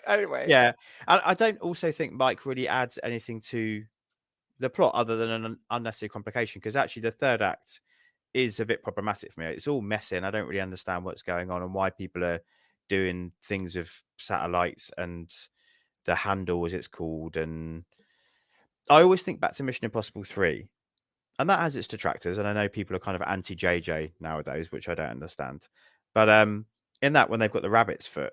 Anyway. Yeah, I don't also think Mike really adds anything to the plot other than an unnecessary complication, because actually the third act is a bit problematic for me. It's all messy and I don't really understand what's going on and why people are doing things with satellites and the handle, as it's called. And I always think back to Mission Impossible 3, and that has its detractors, and I know people are kind of anti-JJ nowadays, which I don't understand. But in that, when they've got the rabbit's foot,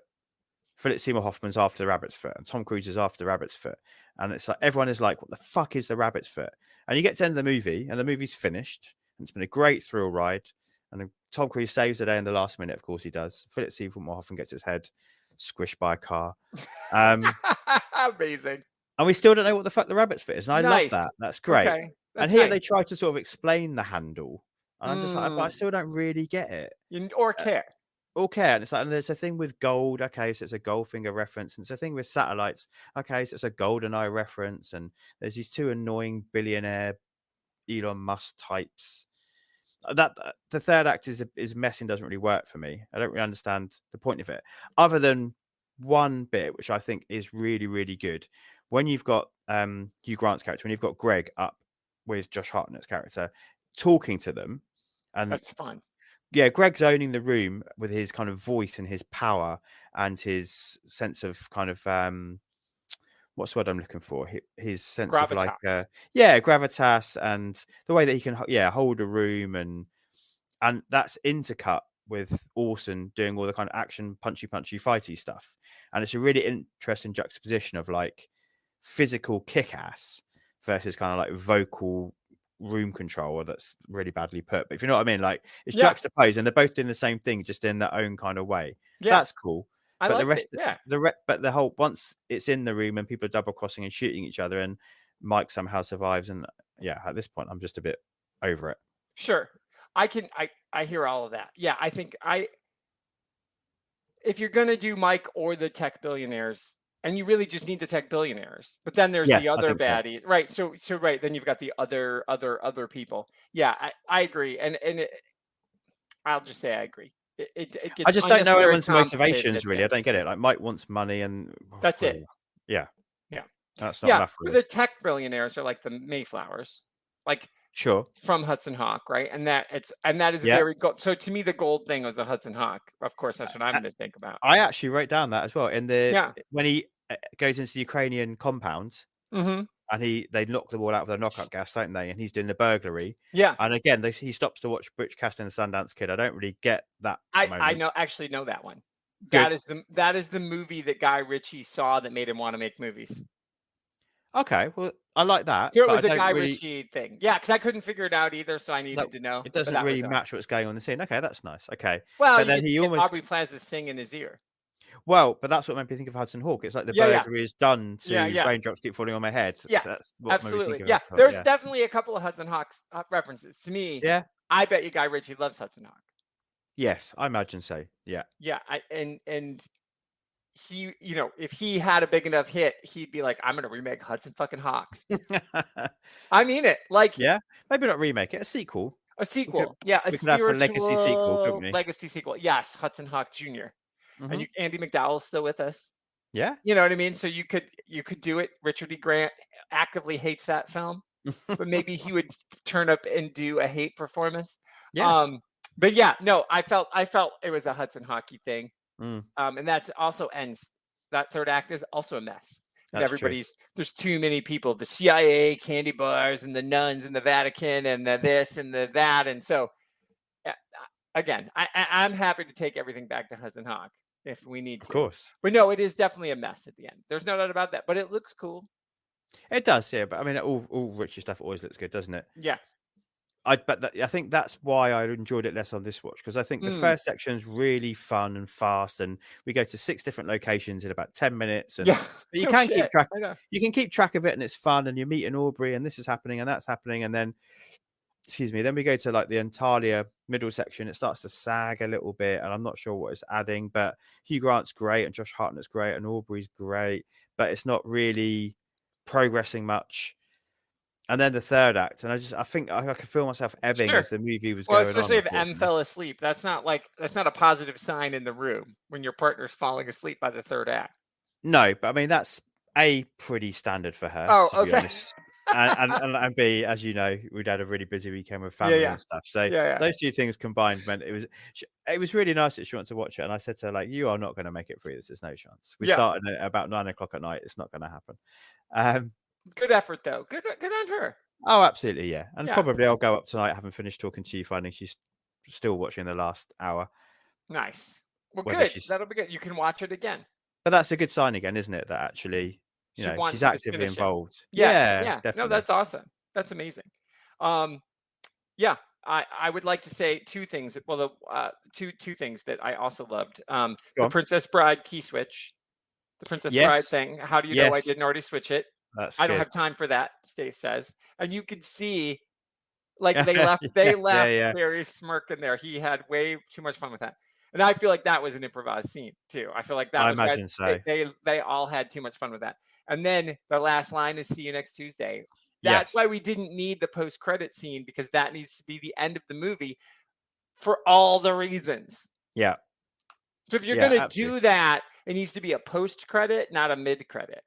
Philip Seymour Hoffman's after the rabbit's foot and Tom Cruise is after the rabbit's foot, and it's like everyone is like, what the fuck is the rabbit's foot? And you get to the end of the movie and the movie's finished and it's been a great thrill ride, and Tom Cruise saves the day in the last minute. Of course he does. Philip Seymour Hoffman gets his head squished by a car. Amazing. And we still don't know what the fuck the rabbit's foot is, and I love that. That's great. Okay. And here they try to sort of explain the handle, and I'm just like, but I still don't really get it or care. And it's like, and there's a thing with gold. Okay, so it's a Goldfinger reference, and it's a thing with satellites. Okay, so it's a GoldenEye reference, and there's these two annoying billionaire Elon Musk types. That the third act is messy and doesn't really work for me. I don't really understand the point of it, other than one bit which I think is really, really good. When you've got Hugh Grant's character, when you've got Greg up with Josh Hartnett's character talking to them, and that's fun. Yeah, Greg's owning the room with his kind of voice and his power and his sense of kind of what's the word I'm looking for? His sense gravitas. Of like gravitas, and the way that he can hold a room, and that's intercut with Orson doing all the kind of action punchy fighty stuff, and it's a really interesting juxtaposition of like physical kick-ass versus kind of like vocal room control that's really badly put. But if you know what I mean, like it's juxtaposed and they're both doing the same thing just in their own kind of way. That's cool. But the rest, but the whole, once it's in the room and people are double crossing and shooting each other, and Mike somehow survives, and at this point I'm just a bit over it. Sure, I hear all of that. Yeah, I think if you're gonna do Mike or the tech billionaires, and you really just need the tech billionaires, but then there's the other baddie, right? So right, then you've got the other people. Yeah, I agree, and I'll just say I agree. It gets I just don't know unnecessarily everyone's complicated motivations, at the really. I end. don't get it. Like, Mike wants money, and That's it. Yeah, Yeah. that's not enough, Yeah, really. the tech billionaires are like the Mayflowers, like Sure. from Hudson Hawk, right? And that is Yeah. very gold. So to me, the gold thing was the Hudson Hawk. Of course, that's what I'm going to think about. I actually wrote down that as well in the Yeah. when he goes into the Ukrainian compound. Mm-hmm. And they knock the wall out with their knockout gas, don't they? And he's doing the burglary. Yeah. And again, he stops to watch Butch Cassidy and the Sundance Kid. I don't really get that. I actually know that one. Good. That is the movie that Guy Ritchie saw that made him want to make movies. Okay, well, I like that. So it was a Guy Ritchie thing. Yeah, because I couldn't figure it out either, so I needed to know. It doesn't really match what's going on in the scene. Okay, that's nice. Okay. Well, but then he almost Aubrey Plaza sing in his ear. Well, but that's what made me think of Hudson Hawk. It's like the burglary is done to raindrops keep falling on my head. Yeah, so that's what absolutely. Made me Yeah, think of there's definitely a couple of Hudson Hawk references to me. Yeah, I bet you Guy Ritchie loves Hudson Hawk. Yes, I imagine so. Yeah. Yeah, and he, if he had a big enough hit, he'd be like, I'm gonna remake Hudson fucking Hawk. I mean it. Like, yeah, maybe not remake it, a sequel. A sequel. Yeah, a spiritual legacy sequel, couldn't we? Legacy sequel. Yes, Hudson Hawk Jr. Mm-hmm. And Andy McDowell's still with us. Yeah. You know what I mean? So you could do it. Richard E. Grant actively hates that film, but maybe he would turn up and do a hate performance. Yeah. But yeah, no, I felt it was a Hudson Hawk-y thing. Mm. And that's also ends. That third act is also a mess. And there's too many people, the CIA, candy bars, and the nuns, and the Vatican, and the this and the that. And so, again, I'm happy to take everything back to Hudson Hawk if we need to. Of course. But no, it is definitely a mess at the end. There's no doubt about that. But it looks cool. It does, yeah. But I mean, all Richie stuff always looks good, doesn't it? Yeah. I think that's why I enjoyed it less on this watch, because I think the first section is really fun and fast, and we go to 6 different locations in about 10 minutes. And you can keep track. You can keep track of it, and it's fun. And you're meeting Aubrey, and this is happening, and that's happening, and then, then we go to like the Antalya middle section. It starts to sag a little bit, and I'm not sure what it's adding. But Hugh Grant's great, and Josh Hartnett's great, and Aubrey's great, but it's not really progressing much. And then the third act, and I think I could feel myself ebbing as the movie was going on. Especially if M fell asleep. That's not a positive sign in the room when your partner's falling asleep by the third act. No, but I mean that's A, pretty standard for her. Oh, to be honest. and B, as you know, we'd had a really busy weekend with family and stuff. So those two things combined meant it was really nice that she wanted to watch it. And I said to her, like, you are not going to make it through this. There's no chance. We started at about 9 o'clock at night. It's not going to happen. Good effort, though. Good on her. Oh, absolutely, yeah. And probably I'll go up tonight, having finished talking to you, finding she's still watching the last hour. Nice. Well, good. That'll be good. You can watch it again. But that's a good sign again, isn't it? That actually, she's actively involved. Yeah, definitely. No, that's awesome. That's amazing. I would like to say 2 things. Well, two things that I also loved. The Princess Bride key switch. The Princess Bride thing. How do you know I didn't already switch it? I don't have time for that, Stath says. And you could see, like, they left Barry smirking there. He had way too much fun with that. And I feel like that was an improvised scene, too. I feel like that was imagine so. They all had too much fun with that. And then the last line is, see you next Tuesday. That's why we didn't need the post-credit scene, because that needs to be the end of the movie for all the reasons. Yeah. So if you're going to do that, it needs to be a post-credit, not a mid-credit.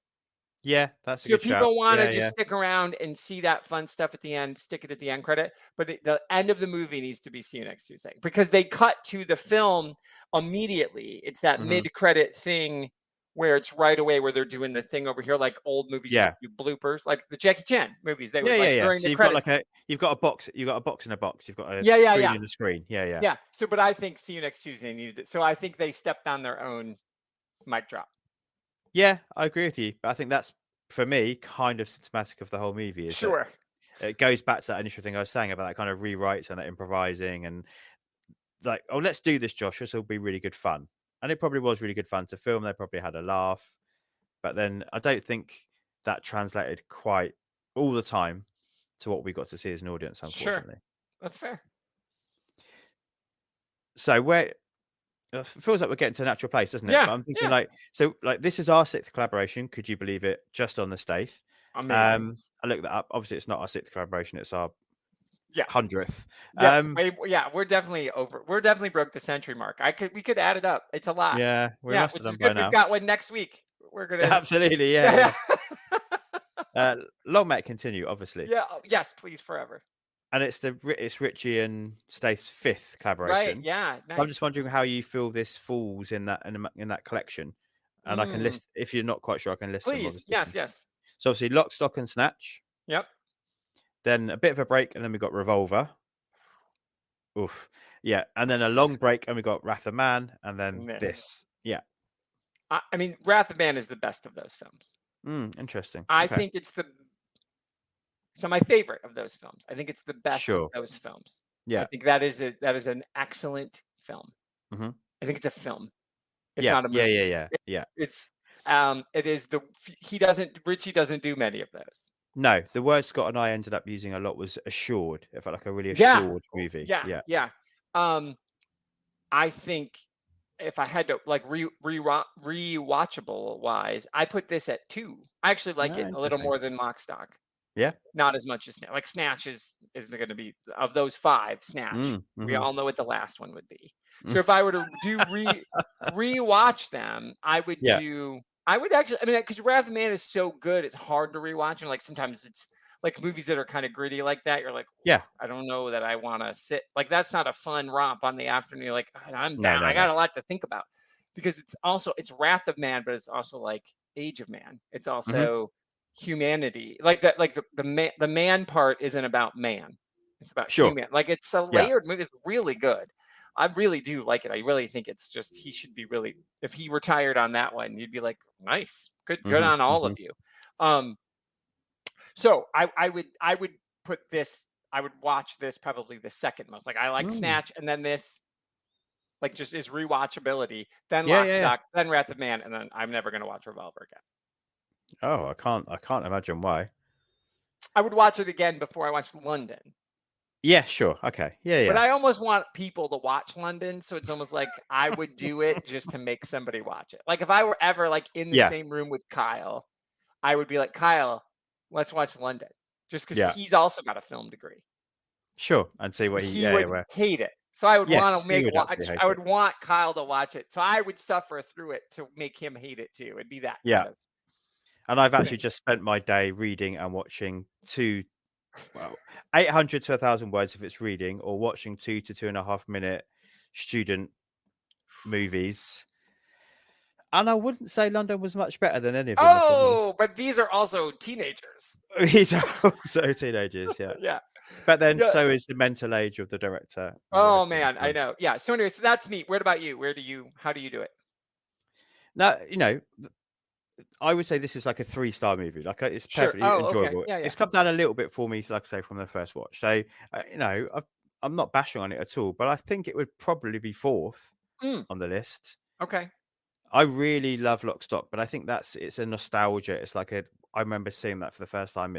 Yeah, that's a good shout. If people want to just stick around and see that fun stuff at the end, stick it at the end credit. But the end of the movie needs to be see you next Tuesday, because they cut to the film immediately. It's that mid-credit thing where it's right away where they're doing the thing over here, like old movies do bloopers, like the Jackie Chan movies. They during so the credits. You've got a box in a box. You've got a screen in a screen. Yeah. So, but I think see you next Tuesday needed it. So I think they stepped on their own mic drop. Yeah, I agree with you. But I think that's, for me, kind of symptomatic of the whole movie. It goes back to that initial thing I was saying about that kind of rewrites and that improvising and like, oh, let's do this, Josh. This will be really good fun. And it probably was really good fun to film. They probably had a laugh. But then I don't think that translated quite all the time to what we got to see as an audience, unfortunately. Sure. That's fair. So it feels like we're getting to a natural place, doesn't it? Yeah, but I'm thinking this is our 6th collaboration. Could you believe it? Just on the Stath. Amazing. I looked that up. Obviously, it's not our 6th collaboration. It's our 100th. Yeah, we're definitely over. We're definitely broke the century mark. We could add it up. It's a lot. Yeah, we must have which done is by good. now. We've got one next week. We're gonna Absolutely, yeah. Long may it continue, obviously. Yeah. Yes, please, forever. And it's Richie and Stath's 5th collaboration. Right. Yeah. Nice. I'm just wondering how you feel this falls in that collection. And I can list, if you're not quite sure, I can list them. Please. Obviously. Yes. So obviously Lock, Stock and Snatch. Yep. Then a bit of a break, and then we got Revolver. Oof. Yeah. And then a long break, and we got Wrath of Man, and then this. Yeah. I mean, Wrath of Man is the best of those films. Interesting. I think it's my favorite of those films. I think it's the best of those films. Yeah. I think that is an excellent film. Mm-hmm. I think it's a film. It's not a movie. Yeah. Richie doesn't do many of those. No, the word Scott and I ended up using a lot was assured. It felt like a really assured movie. Yeah. I think if I had to like rewatchable wise, I put this at 2. I actually like it a little more than Lock, Stock. Yeah. Not as much as like Snatch is going to be of those 5. Snatch. We all know what the last one would be. So if I were to do rewatch them, I would do. I would actually. I mean, because Wrath of Man is so good, it's hard to rewatch. And like sometimes it's like movies that are kind of gritty like that. You're like, I don't know that I want to sit. Like that's not a fun romp on the afternoon. You're like, I'm down. I got a lot to think about because it's Wrath of Man, but it's also like Age of Man. It's also humanity. Like that. Like the man part isn't about man. It's about human. Like it's a layered movie. It's really good. I really do like it. I really think it's just he should be really. If he retired on that one, you'd be like, nice, good on all of you. So I would put this. I would watch this probably the second most. Like I like Snatch, and then this, like just is rewatchability. Then Lock, Stock, then Wrath of Man, and then I'm never gonna watch Revolver again. Oh, I can't imagine why. I would watch it again before I watched London. Yeah, sure. Okay. Yeah. But I almost want people to watch London. So it's almost like I would do it just to make somebody watch it. Like if I were ever like in the same room with Kyle, I would be like, Kyle, let's watch London. Just because he's also got a film degree. Sure. And see what he would hate it. So I would want to I would want Kyle to watch it. So I would suffer through it to make him hate it too. It'd be that kind of And I've actually just spent my day reading and watching 800 to 1,000 words if it's reading, or watching 2 to 2.5 minute student movies. And I wouldn't say London was much better than any of them. Oh, but these are also teenagers. These are also teenagers, yeah. But then so is the mental age of the director. Oh man, I know. Yeah. So anyway, so that's me. What about you? How do you do it? Now, I would say this is like a 3-star movie. Like it's perfectly enjoyable. Okay. Yeah. It's come down a little bit for me, like I say, from the first watch. So, I'm not bashing on it at all, but I think it would probably be 4th on the list. Okay. I really love Lock, Stock, but I think it's a nostalgia. It's like I remember seeing that for the first time.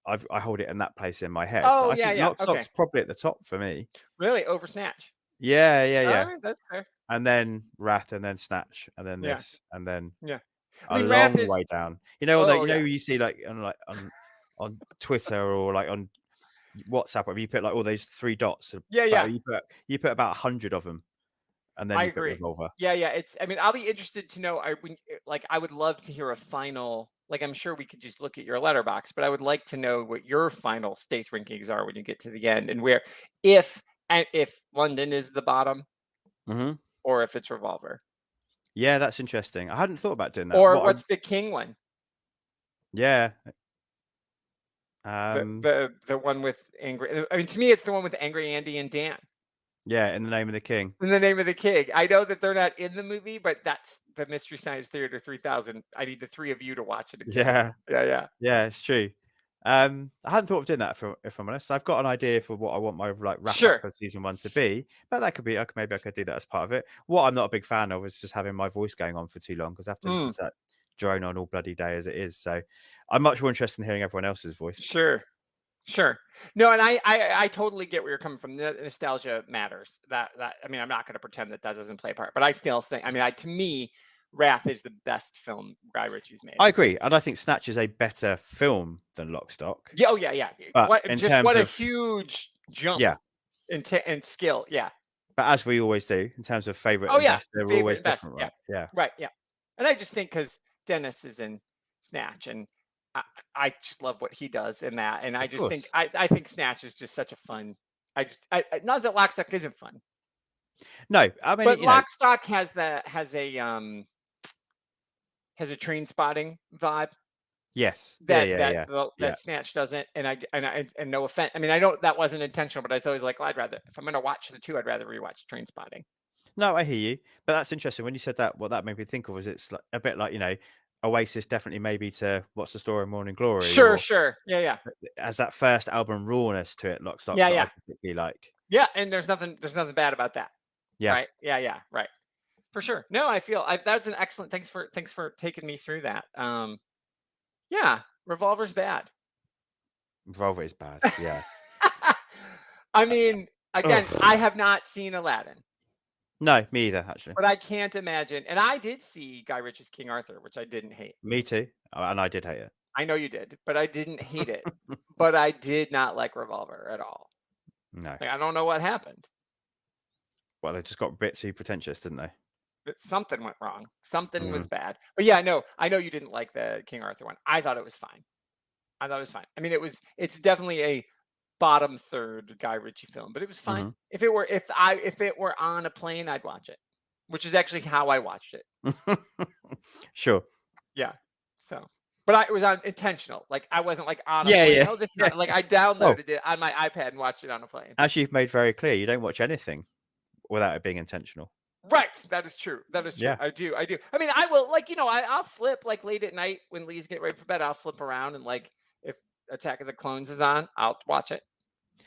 I hold it in that place in my head. Oh, so I think Lock, Stock's probably at the top for me. Really? Over Snatch? Yeah. That's fair. And then Wrath, and then Snatch, and then this, and then I mean, long way down. You see like on Twitter or like on WhatsApp, where you put like all those 3 dots. You put about 100 of them, and then I you agree. put Revolver. Yeah. I mean, I'll be interested to know. I would love to hear a final. Like, I'm sure we could just look at your letterbox, but I would like to know what your final Stath rankings are when you get to the end, and where if London is the bottom, or if it's Revolver. Yeah, that's interesting. I hadn't thought about doing that. Or what's the King one? Yeah. The one with Angry. I mean, to me, it's the one with Angry Andy and Dan. Yeah, In the Name of the King. In the Name of the King. I know that they're not in the movie, but that's the Mystery Science Theater 3000. I need the 3 of you to watch it again. Yeah. Yeah, it's true. I hadn't thought of doing that, if I'm honest. I've got an idea for what I want my wrap up of season 1 to be, but that could be maybe I could do that as part of it. What I'm not a big fan of is just having my voice going on for too long, because I have to listen to that drone on all bloody day as it is. So I'm much more interested in hearing everyone else's voice. Sure. No, and I totally get where you're coming from. The nostalgia matters. That I mean, I'm not going to pretend that doesn't play a part, but I still think. I mean, to me, Wrath is the best film Guy Ritchie's made. I agree, and I think Snatch is a better film than Lock, Stock. Yeah, oh yeah. But What a of, huge jump. Yeah. In skill. Yeah. But as we always do, in terms of favorite Oh and yeah, best, they're favorite always and best. different, right? Yeah. Right. Yeah. And I just think because Dennis is in Snatch, and I just love what he does in that, and I just think I think Snatch is just such a fun. Not that Lock, Stock isn't fun. No, I mean, but Lock, Stock has a train spotting vibe. Yes. That Snatch doesn't, and no offense. I mean, I don't. That wasn't intentional, but I was always like, well, I'd rather, if I'm going to watch the two, I'd rather rewatch Train Spotting. No, I hear you, but that's interesting. When you said that, what that made me think of was it's like, a bit like Oasis definitely maybe to What's the Story, Morning Glory. Sure, yeah. As that first album rawness to it, Lock, Stock. Yeah. I particularly like. Yeah, and there's nothing bad about that. Yeah. Right. Yeah. Right. For sure. No, I feel that's an excellent. Thanks for taking me through that. Yeah, Revolver's bad. Revolver is bad. Yeah. I mean, again, I have not seen Aladdin. No, me either, actually. But I can't imagine. And I did see Guy Ritchie's King Arthur, which I didn't hate. Me too. And I did hate it. I know you did, but I didn't hate it. But I did not like Revolver at all. No. Like, I don't know what happened. Well, they just got a bit too pretentious, didn't they? Something went wrong. Something was bad. But yeah, I know you didn't like the King Arthur one. I thought it was fine. I mean, it's definitely a bottom third Guy Ritchie film, but it was fine. If it were on a plane, I'd watch it, which is actually how I watched it. Sure. Yeah. So, but it was intentional. Like I wasn't like on a plane. Yeah. Oh, this is like I downloaded it on my iPad and watched it on a plane. As you've made very clear, you don't watch anything without it being intentional. Right. That is true. Yeah. I do. I mean, I will I'll flip like late at night when Lee's getting ready for bed. I'll flip around and like if Attack of the Clones is on, I'll watch it.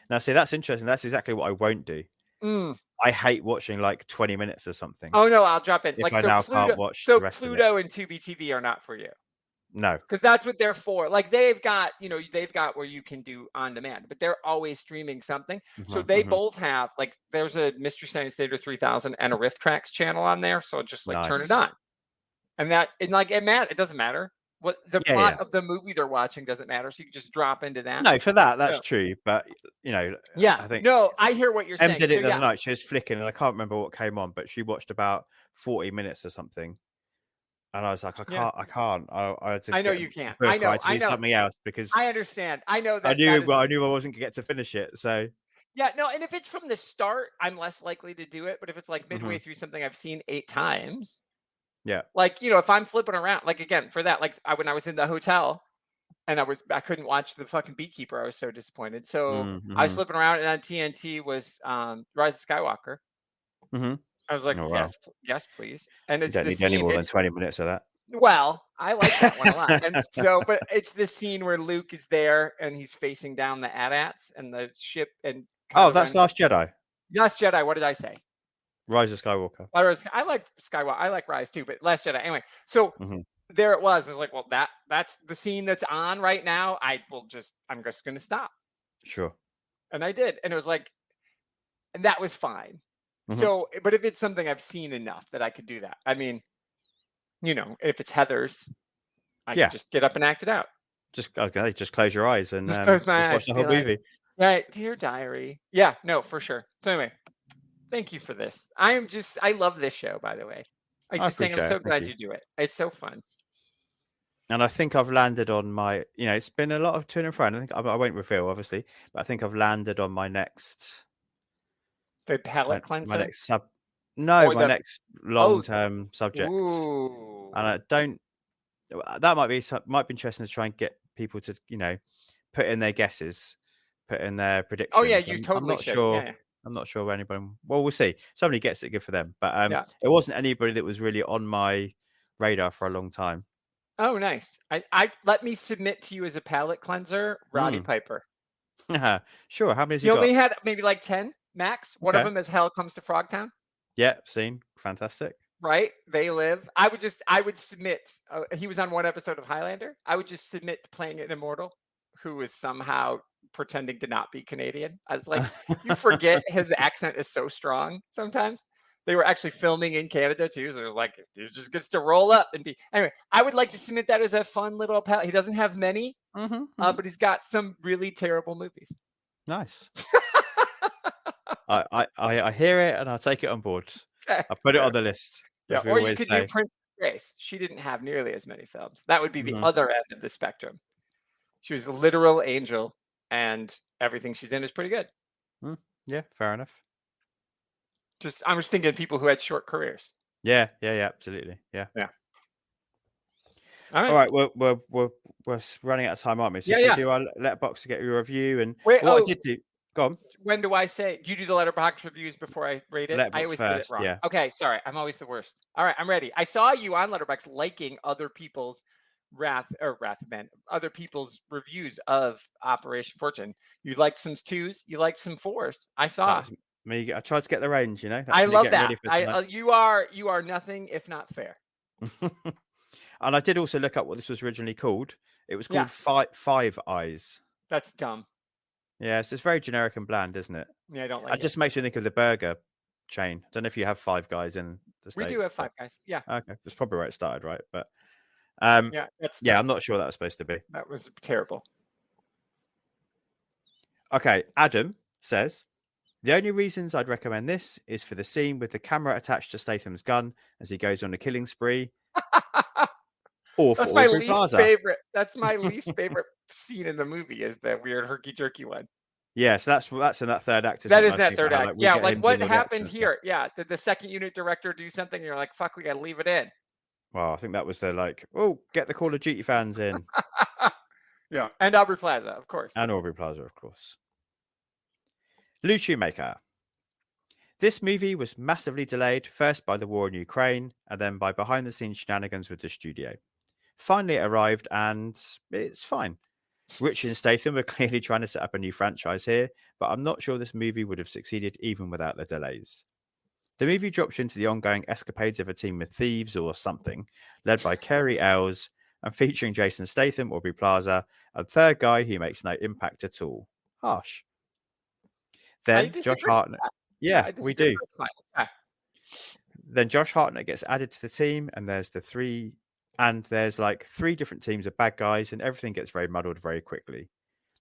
Now, see, that's interesting. That's exactly what I won't do. I hate watching like 20 minutes or something. Oh no, I'll drop in. If I now can't watch so the rest Pluto and Tubi TV are not for you. No, because that's what they're for. Like they've got where you can do on demand, but they're always streaming something. So they both have like there's a Mystery Science Theater 3000 and a Riff Tracks channel on there. So just like turn it on, and it doesn't matter what the plot of the movie they're watching doesn't matter. So you can just drop into that. No, for that's true. But I think I hear what you're saying. Em did it the other night. She was flicking, and I can't remember what came on, but she watched about 40 minutes or something. And I was like, I can't. I know you can't. I know. I know something else because I understand. I know that. I knew I wasn't gonna get to finish it. So yeah, no. And if it's from the start, I'm less likely to do it. But if it's like midway through something I've seen 8 times, like if I'm flipping around, like again for that, like when I was in the hotel and I couldn't watch the fucking Beekeeper, I was so disappointed. So I was flipping around, and on TNT was Rise of Skywalker. I was like, yes, please. And it's you don't need any more than 20 minutes of that. Well, I like that one a lot. And so, but it's the scene where Luke is there and he's facing down the AT-ATs and the ship. And that's Last Jedi. Last Jedi. What did I say? Rise of Skywalker. I like Skywalker. I like Rise too, but Last Jedi. Anyway, so there it was. I was like, well, that's the scene that's on right now. I'm just going to stop. Sure. And I did. And it was like, and that was fine. So, but if it's something I've seen enough that I could do that, I mean, if it's Heather's, I can just get up and act it out. Just close your eyes and just close my eyes. Watch the whole movie. Right, Dear Diary. Yeah, no, for sure. So anyway, thank you for this. I love this show, by the way. I just think I'm so glad you do it. It's so fun. And I think I've landed on my, it's been a lot of to and fro. I think I won't reveal, obviously, but I think I've landed on my next. The palate cleanser? My next next long-term subject. Ooh. And that might be interesting to try and get people to, put in their guesses, put in their predictions. Oh yeah, you totally should. Sure. Yeah. I'm not sure anybody. Well, we'll see. Somebody gets it, good for them. But it wasn't anybody that was really on my radar for a long time. Oh, nice. I let me submit to you as a palate cleanser, Roddy Piper. Sure. How many has he only had maybe like 10 max. One of them is Hell Comes to Frogtown. Yeah, seen. Fantastic. Right? They Live. I would submit. He was on one episode of Highlander. I would just submit to playing an immortal who is somehow pretending to not be Canadian. I was like, you forget his accent is so strong sometimes. They were actually filming in Canada too, so it was like he just gets to roll up and be. Anyway, I would like to submit that as a fun little pal. He doesn't have many, but he's got some really terrible movies. Nice. I hear it and I'll take it on board. I put it on the list. Yeah, or you could do Princess Grace. She didn't have nearly as many films. That would be the other end of the spectrum. She was a literal angel, and everything she's in is pretty good. Yeah, fair enough. I'm just thinking of people who had short careers. Yeah, absolutely. Yeah. All right. We're running out of time, aren't we? So should we do our letterboxd to get your review? And what I did do. Go on. When do I say? Do you do the letterboxd reviews before I rate it? I always get it wrong. Yeah. Okay, sorry. I'm always the worst. All right, I'm ready. I saw you on Letterboxd liking other people's other people's reviews of Operation Fortune. You liked some 2s, you liked some 4s. I saw. Me. I tried to get the range, you know. I love that. You are nothing if not fair. And I did also look up what this was originally called. It was called Five Eyes. That's dumb. Yeah, so it's very generic and bland, isn't it? Yeah, I don't like it. It just makes me think of the burger chain. I don't know if you have Five Guys in the States. We do have Five Guys. Yeah. Okay, that's probably where it started, right? But I'm not sure that was supposed to be. That was terrible. Okay, Adam says the only reasons I'd recommend this is for the scene with the camera attached to Statham's gun as he goes on a killing spree. That's my least favorite. That's my least favorite scene in the movie is the weird herky jerky one. Yeah, so that's in that third act. That is in that third act. Yeah, like what happened here? Yeah, did the second unit director do something? And you're like, fuck, we got to leave it in. Well, I think that was get the Call of Duty fans in. Yeah, and Aubrey Plaza, of course. And Aubrey Plaza, of course. Lou Shoemaker. This movie was massively delayed, first by the war in Ukraine, and then by behind-the-scenes shenanigans with the studio. Finally, it arrived, and it's fine. Richie and Statham were clearly trying to set up a new franchise here, but I'm not sure this movie would have succeeded even without the delays. The movie drops into the ongoing escapades of a team of thieves or something, led by Kerry Ells, and featuring Jason Statham, Aubrey Plaza, a third guy who makes no impact at all. Harsh. Then Josh Hartnett. Yeah, we do. Then Josh Hartnett gets added to the team, and there's three different teams of bad guys, and everything gets very muddled very quickly.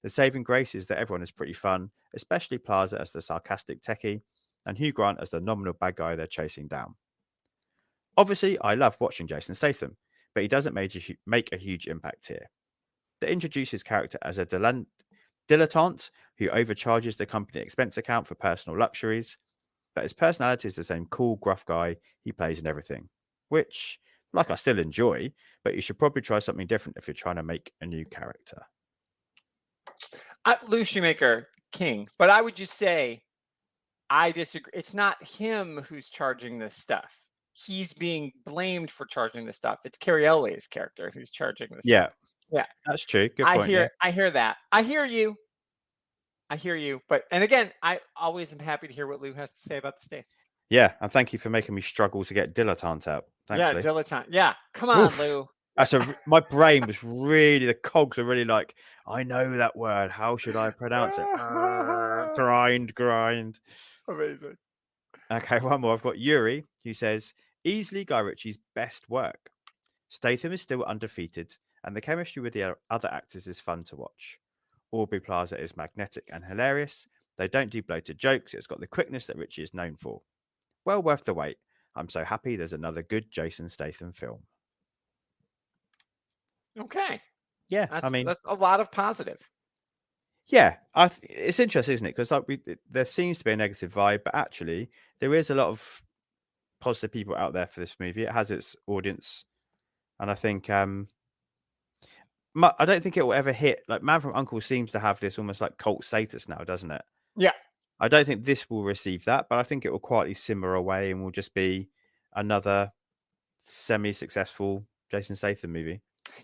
The saving grace is that everyone is pretty fun, especially Plaza as the sarcastic techie, and Hugh Grant as the nominal bad guy they're chasing down. Obviously, I love watching Jason Statham, but he doesn't make a huge impact here. They introduce his character as a dilettante who overcharges the company expense account for personal luxuries, but his personality is the same cool, gruff guy he plays in everything, which, I still enjoy, but you should probably try something different if you're trying to make a new character. Lou Shoemaker, king, but I would just say I disagree. It's not him who's charging this stuff. He's being blamed for charging this stuff. It's Carrie Elway's character who's charging this stuff. Yeah, that's true. Good point. I hear that. I hear you. But and again, I always am happy to hear what Lou has to say about the Stath. Yeah, and thank you for making me struggle to get dilettante out. Thanks, Lou. Dilettante. Yeah, come on, Lou. My brain was really, the cogs are really like, I know that word. How should I pronounce it? Grind. Amazing. Okay, one more. I've got Yuri, who says, easily Guy Ritchie's best work. Statham is still undefeated, and the chemistry with the other actors is fun to watch. Aubrey Plaza is magnetic and hilarious. They don't do bloated jokes. It's got the quickness that Ritchie is known for. Well worth the wait. I'm so happy there's another good Jason Statham film. Okay. Yeah, that's a lot of positive. Yeah, it's interesting, isn't it? Because there seems to be a negative vibe, but actually there is a lot of positive people out there for this movie. It has its audience, and I think I don't think it will ever hit. Like Man from U.N.C.L.E. seems to have this almost like cult status now, doesn't it? Yeah. I don't think this will receive that, but I think it will quietly simmer away and will just be another semi-successful Jason Statham movie.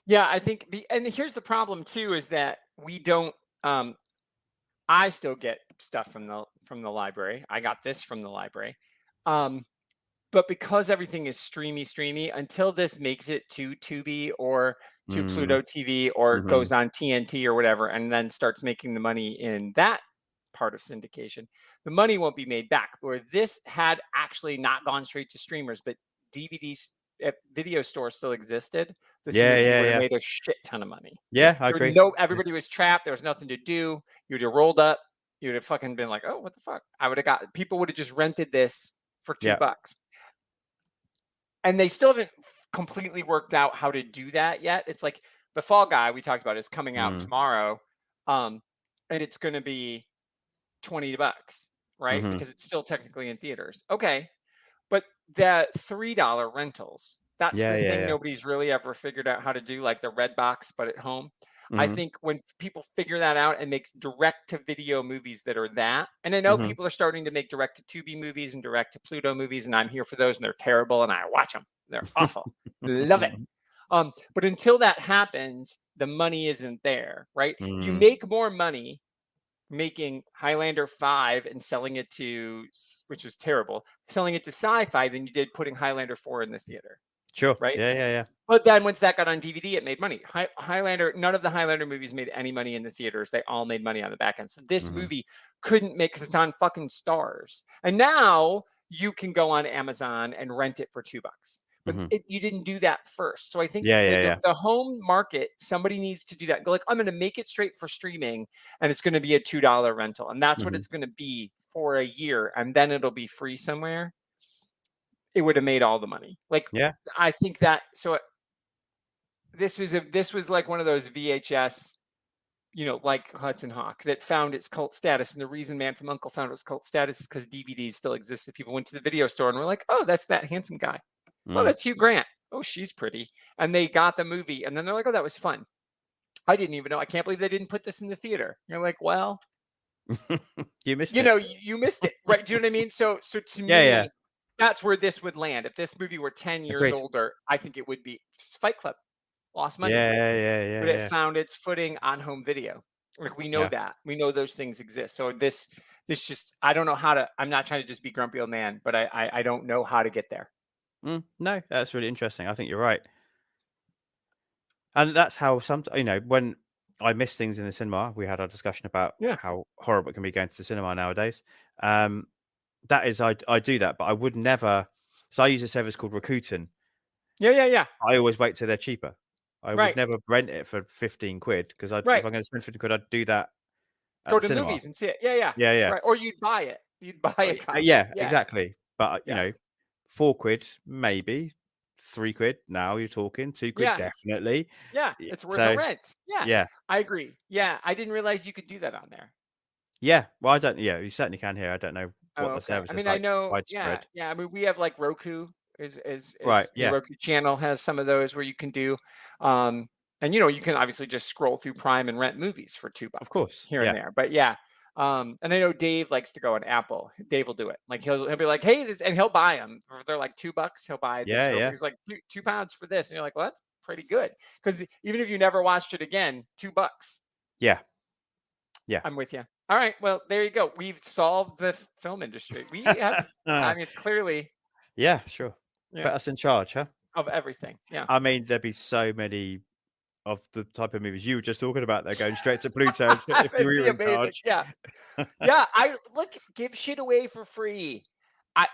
Yeah, I think, and here's the problem too, is that we don't. I still get stuff from the library. I got this from the library, but because everything is streamy, until this makes it to Tubi or to Pluto TV or goes on TNT or whatever, and then starts making the money in that part of syndication, the money won't be made back. Where this had actually not gone straight to streamers, but DVDs, video stores still existed, this movie would have made a shit ton of money. Yeah, I agree. Everybody was trapped. There was nothing to do. You would have rolled up. You would have fucking been like, oh, what the fuck? People would have just rented this for $2. And they still haven't completely worked out how to do that yet. It's like The Fall Guy we talked about is coming out tomorrow. And it's going to be $20, right? Because it's still technically in theaters. Okay. But the $3 rentals, that's the thing nobody's really ever figured out how to do, like the Redbox, but at home. I think when people figure that out and make direct-to-video movies that are that, and I know people are starting to make direct-to-Tubi movies and direct-to-Pluto movies, and I'm here for those, and they're terrible, and I watch them. They're awful. Love it. But until that happens, the money isn't there, right? You make more money making Highlander 5 and selling it to, which is terrible, selling it to Sci-Fi than you did putting Highlander 4 in the theater. Sure. Right? Yeah. But then once that got on DVD, it made money. Highlander, none of the Highlander movies made any money in the theaters. They all made money on the back end. So this movie couldn't make, because it's on fucking Stars. And now you can go on Amazon and rent it for $2. But you didn't do that first. So I think the home market, somebody needs to do that. Go like, I'm going to make it straight for streaming, and it's going to be a $2 rental. And that's what it's going to be for a year. And then it'll be free somewhere. It would have made all the money. Like, I think that, so this was like one of those VHS, like Hudson Hawk, that found its cult status. And the reason Man from U.N.C.L.E. found its cult status is because DVDs still existed. People went to the video store and were like, oh, that's that handsome guy. Oh, that's Hugh Grant. Oh, she's pretty. And they got the movie. And then they're like, oh, that was fun. I didn't even know. I can't believe they didn't put this in the theater. You're like, well, you missed it. You missed it. Right. Do you know what I mean? So to me, that's where this would land. If this movie were 10 years older, I think it would be Fight Club. Lost money. Yeah. But it found its footing on home video. Like, we know that. We know those things exist. So this just, I don't know how to, I'm not trying to just be grumpy old man, but I don't know how to get there. No, that's really interesting. I think you're right. And that's how when I miss things in the cinema, we had our discussion about how horrible it can be going to the cinema nowadays. That is, I do that, but I would never. So I use a service called Rakuten. Yeah. I always wait till they're cheaper. I would never rent it for 15 quid, because if I'm going to spend 15 quid, I'd do that. Go to the movies and see it. Yeah. Right. Or you'd buy it. You'd buy a copy. Yeah, exactly. But 4 quid, maybe 3 quid. Now you're talking 2 quid, definitely. Yeah, it's worth a rent. Yeah, I agree. Yeah, I didn't realize you could do that on there. Yeah, well, I don't. Yeah, you certainly can here. I don't know what the service is. I mean, like, I know. widespread. Yeah. I mean, we have like Roku. Is right? The Roku channel has some of those where you can do. And you can obviously just scroll through Prime and rent movies for $2, of course, here and there. But and I know Dave likes to go on Apple. Dave will do it. Like he'll be like, hey, and he'll buy them. If they're like $2, he'll buy. He's like £2 for this, and you're like, well, that's pretty good, because even if you never watched it again, $2. Yeah. I'm with you. All right. Well, there you go. We've solved the film industry. We have. I mean, clearly. Yeah. Sure. Put us in charge, huh? Of everything. Yeah. I mean, there'd be so many of the type of movies you were just talking about. They're going straight to Pluto if you were in charge. Yeah. I give shit away for free. I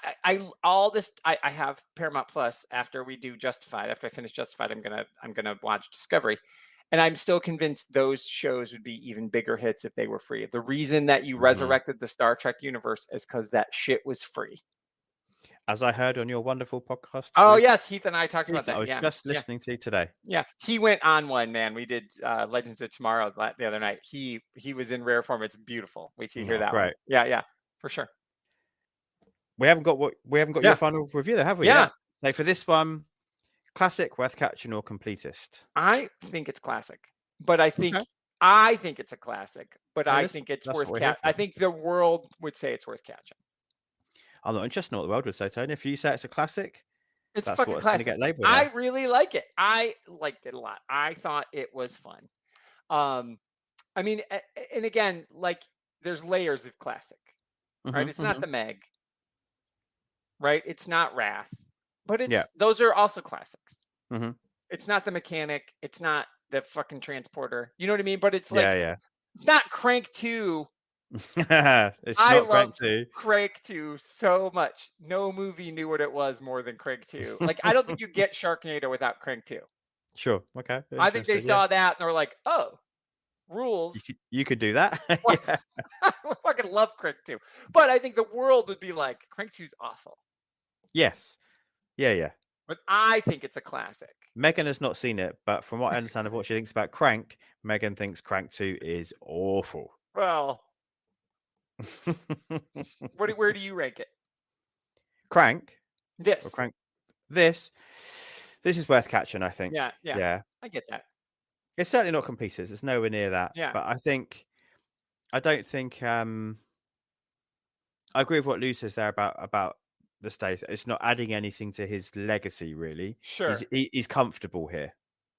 have Paramount Plus. After we do Justified, after I finish Justified, I'm gonna watch Discovery, and I'm still convinced those shows would be even bigger hits if they were free. The reason that you resurrected the Star Trek universe is because that shit was free. As I heard on your wonderful podcast. Oh, yes. Heath and I talked about that. I was just listening to you today. Yeah. He went on one, man. We did Legends of Tomorrow the other night. He was in rare form. It's beautiful. Wait till you hear that one. Yeah, for sure. We haven't got your final review there, have we? Yeah. So for this one, classic, worth catching, or completist? I think it's classic. But I think it's a classic. But I think it's worth catching. I think the world would say it's worth catching. I'm not interested in what the world would say, Tony. If you say it's a classic, that's fucking what it's going to get labeled. I really like it. I liked it a lot. I thought it was fun. I mean, and again, like, there's layers of classic, right? It's not the Meg, right? It's not Wrath, but those are also classics. It's not the Mechanic. It's not the fucking Transporter. You know what I mean? But it's like, it's not Crank 2 It's I not Crank love 2. Crank 2 so much. No movie knew what it was more than Crank 2. Like, I don't think you get Sharknado without Crank 2. Sure. Okay. I think they Interesting. Yeah. saw that and they were like, oh, rules. You could do that. Like, Yeah. I fucking love Crank 2. But I think the world would be like, Crank 2's awful. Yes. Yeah, yeah. But I think it's a classic. Megan has not seen it, but from what I understand of what she thinks about Crank, Megan thinks Crank 2 is awful. Well, where do you rank it? Crank? This. Or Crank? This is worth catching, I think. Yeah. I get that. It's certainly not completed. It's nowhere near that. Yeah. But I don't think I agree with what Lou says there about the Stath. It's not adding anything to his legacy, really. Sure. He's comfortable here.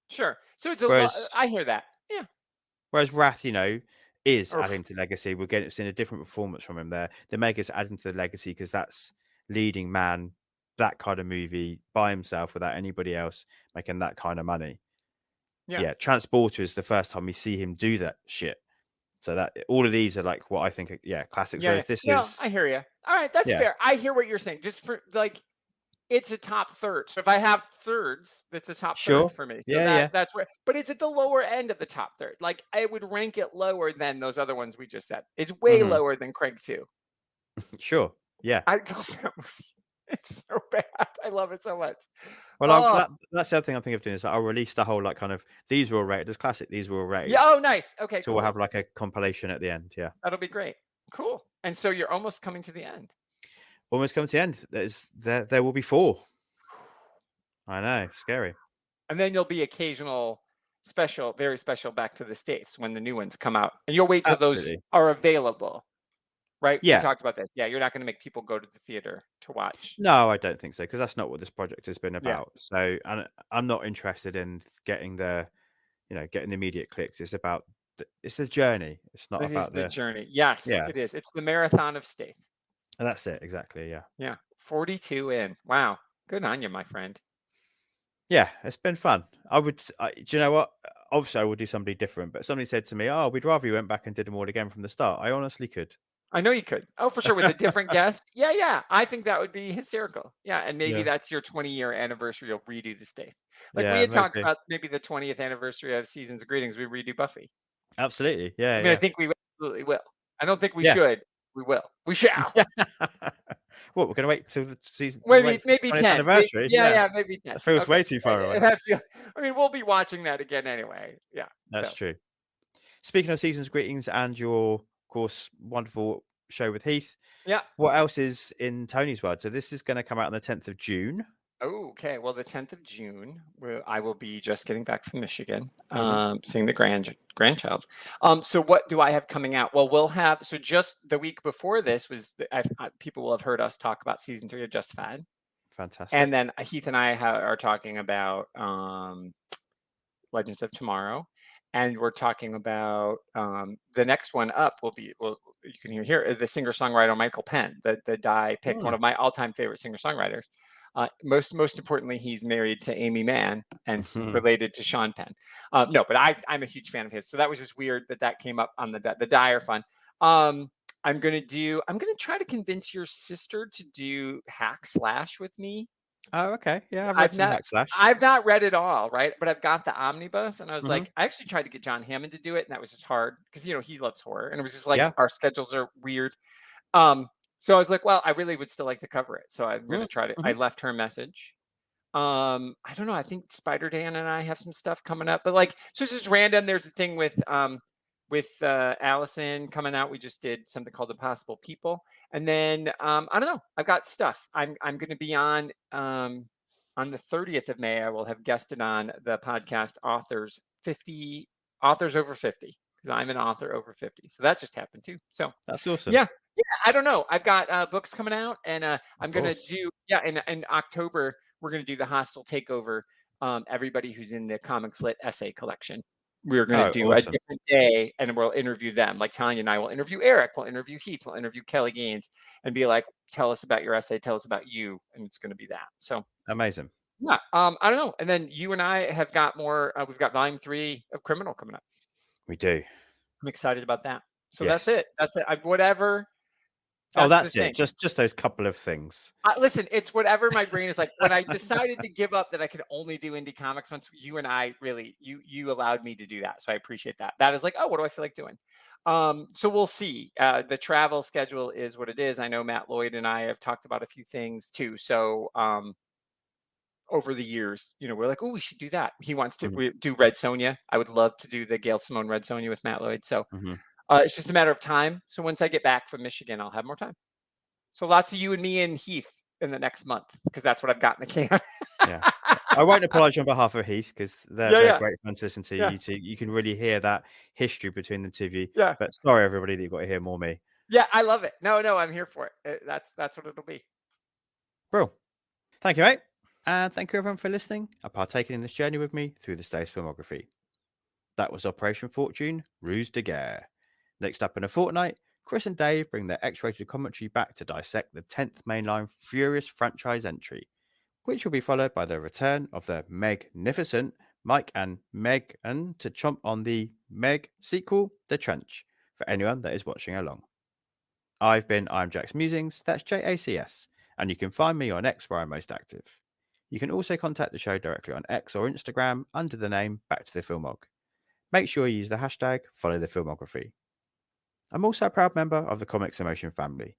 Sure. So it's I hear that. Yeah. Whereas Wrath, is adding to legacy. We're seeing a different performance from him there. The Mega's adding to the legacy because that's leading man, that kind of movie by himself without anybody else making that kind of money. Yeah. Transporter is the first time we see him do that shit. So that all of these are like what I think are classics. Yeah. Whereas this is I hear you. All right, that's fair. I hear what you're saying. Just for like, it's a top third. So if I have thirds, that's a top third for me. So that's where, but it's at the lower end of the top third. Like, I would rank it lower than those other ones we just said. It's way lower than Crank 2. Sure. Yeah. I love that movie. It's so bad. I love it so much. Well, that's the other thing I'm thinking of doing is that I'll release the whole like kind of these were all rated as classic, these were all rated. Yeah. Oh, nice. Okay. So we'll have like a compilation at the end. Yeah. That'll be great. Cool. And so you're almost coming to the end. Almost coming to the end. There will be 4. I know, scary. And then there'll be occasional special, very special Back to the States when the new ones come out. And you'll wait till those are available. Right? Yeah. We talked about that. Yeah, you're not going to make people go to the theater to watch. No, I don't think so, because that's not what this project has been about. So, and I'm not interested in getting the immediate clicks. It's about it's the journey. It's not about the journey. Yes, it is. It's the marathon of Stath. And that's it, exactly. Yeah. Yeah. 42 in. Wow. Good on you, my friend. Yeah, it's been fun. Do you know what? Obviously, I would do somebody different, but somebody said to me, "Oh, we'd rather you went back and did them all again from the start." I honestly could. I know you could. Oh, for sure. With a different guest. Yeah. I think that would be hysterical. Yeah. And maybe that's your 20-year anniversary. You'll redo the Stath. Like we had talked about maybe the 20th anniversary of Seasons of Greetings. We redo Buffy. Absolutely. Yeah. I mean, I think we absolutely will. I don't think we should. We will. We shall. What, we're going to wait till the season? Maybe 10. Anniversary? Yeah, maybe 10. That feels way too far away. I mean, we'll be watching that again anyway. Yeah. That's true. Speaking of Seasons of Greetings and your, of course, wonderful show with Heath. Yeah. What else is in Tony's world? So this is going to come out on the 10th of June. Oh, okay. Well, the 10th of June, I will be just getting back from Michigan, seeing the grandchild. So what do I have coming out? Well, we'll have, so just the week before this was, people will have heard us talk about season 3 of Justified. Fantastic. And then Heath and I are talking about Legends of Tomorrow. And we're talking about the next one up will be, you can hear here, the singer-songwriter Michael Penn, the Die pick, one of my all-time favorite singer-songwriters. Most importantly, he's married to Amy Mann and related to Sean Penn. No, but I'm a huge fan of his. So that was just weird that came up on the Die are fun. I'm going to try to convince your sister to do Hack Slash with me. Oh, okay. Yeah, I've read some Hack Slash. I've not read it all, right? But I've got the omnibus, and I was like, I actually tried to get John Hammond to do it, and that was just hard because he loves horror, and it was just like our schedules are weird. So I was like, well, I really would still like to cover it, so I'm going to try to. I left her a message. I don't know. I think Spider Dan and I have some stuff coming up, but so it's just random. There's a thing with Allison coming out. We just did something called Impossible People. And then I don't know. I've got stuff. I'm going to be on the 30th of May. I will have guested on the podcast Authors Over 50, because I'm an author over 50. So that just happened too. So that's awesome. Yeah. I don't know. I've got books coming out, and I'm going to do in October we're going to do the Hostile Takeover. Everybody who's in the Comics Lit essay collection. We're going to do a different day, and we'll interview them. Like Tanya and I will interview Eric, we'll interview Heath, we'll interview Kelly Gaines, and be like, tell us about your essay, tell us about you, and it's going to be that. So amazing. Yeah, I don't know. And then you and I have got more. We've got Volume 3 of Criminal coming up. We do. I'm excited about that. So that's it. That's it. Whatever. That's it. Just those couple of things. Listen, it's whatever my brain is like. When I decided to give up that I could only do indie comics once, you and I really, you allowed me to do that. So I appreciate that. That is like, oh, what do I feel like doing? So we'll see. The travel schedule is what it is. I know Matt Lloyd and I have talked about a few things too. So over the years, we're like, oh, we should do that. He wants to do Red Sonja. I would love to do the Gail Simone Red Sonja with Matt Lloyd. So it's just a matter of time. So once I get back from Michigan, I'll have more time. So lots of you and me and Heath in the next month, because that's what I've got in the can. Yeah. I won't apologize on behalf of Heath, because they're great fun to listen to. You two, you can really hear that history between the two of you. Yeah. But sorry, everybody, that you've got to hear more me. Yeah, I love it. No, I'm here for it. That's what it'll be. Bro. Thank you, mate. And thank you, everyone, for listening and partaking in this journey with me through the Stath's filmography. That was Operation Fortune, Ruse de Guerre. Next up in a fortnight, Chris and Dave bring their X-rated commentary back to dissect the 10th mainline Furious franchise entry, which will be followed by the return of the magnificent Mike and Megan to chomp on the Meg sequel, The Trench, for anyone that is watching along. I'm Jack's Musings, that's JACS, and you can find me on X where I'm most active. You can also contact the show directly on X or Instagram under the name Back to the Filmog. Make sure you use the hashtag #FollowTheFilmography. I'm also a proud member of the Comics Emotion family,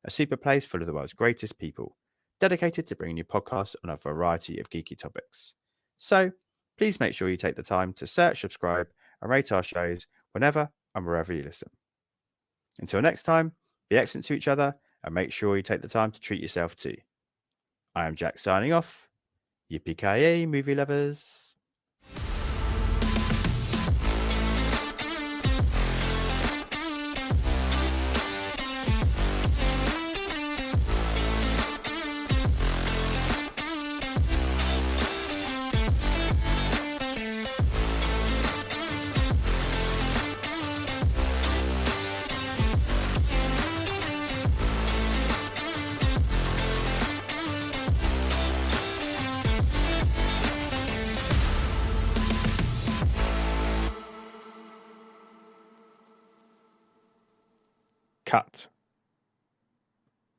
a super place full of the world's greatest people, dedicated to bringing you podcasts on a variety of geeky topics. So, please make sure you take the time to search, subscribe, and rate our shows whenever and wherever you listen. Until next time, be excellent to each other and make sure you take the time to treat yourself too. I am Jack signing off. Yippee-ki-yay, movie lovers. Cut.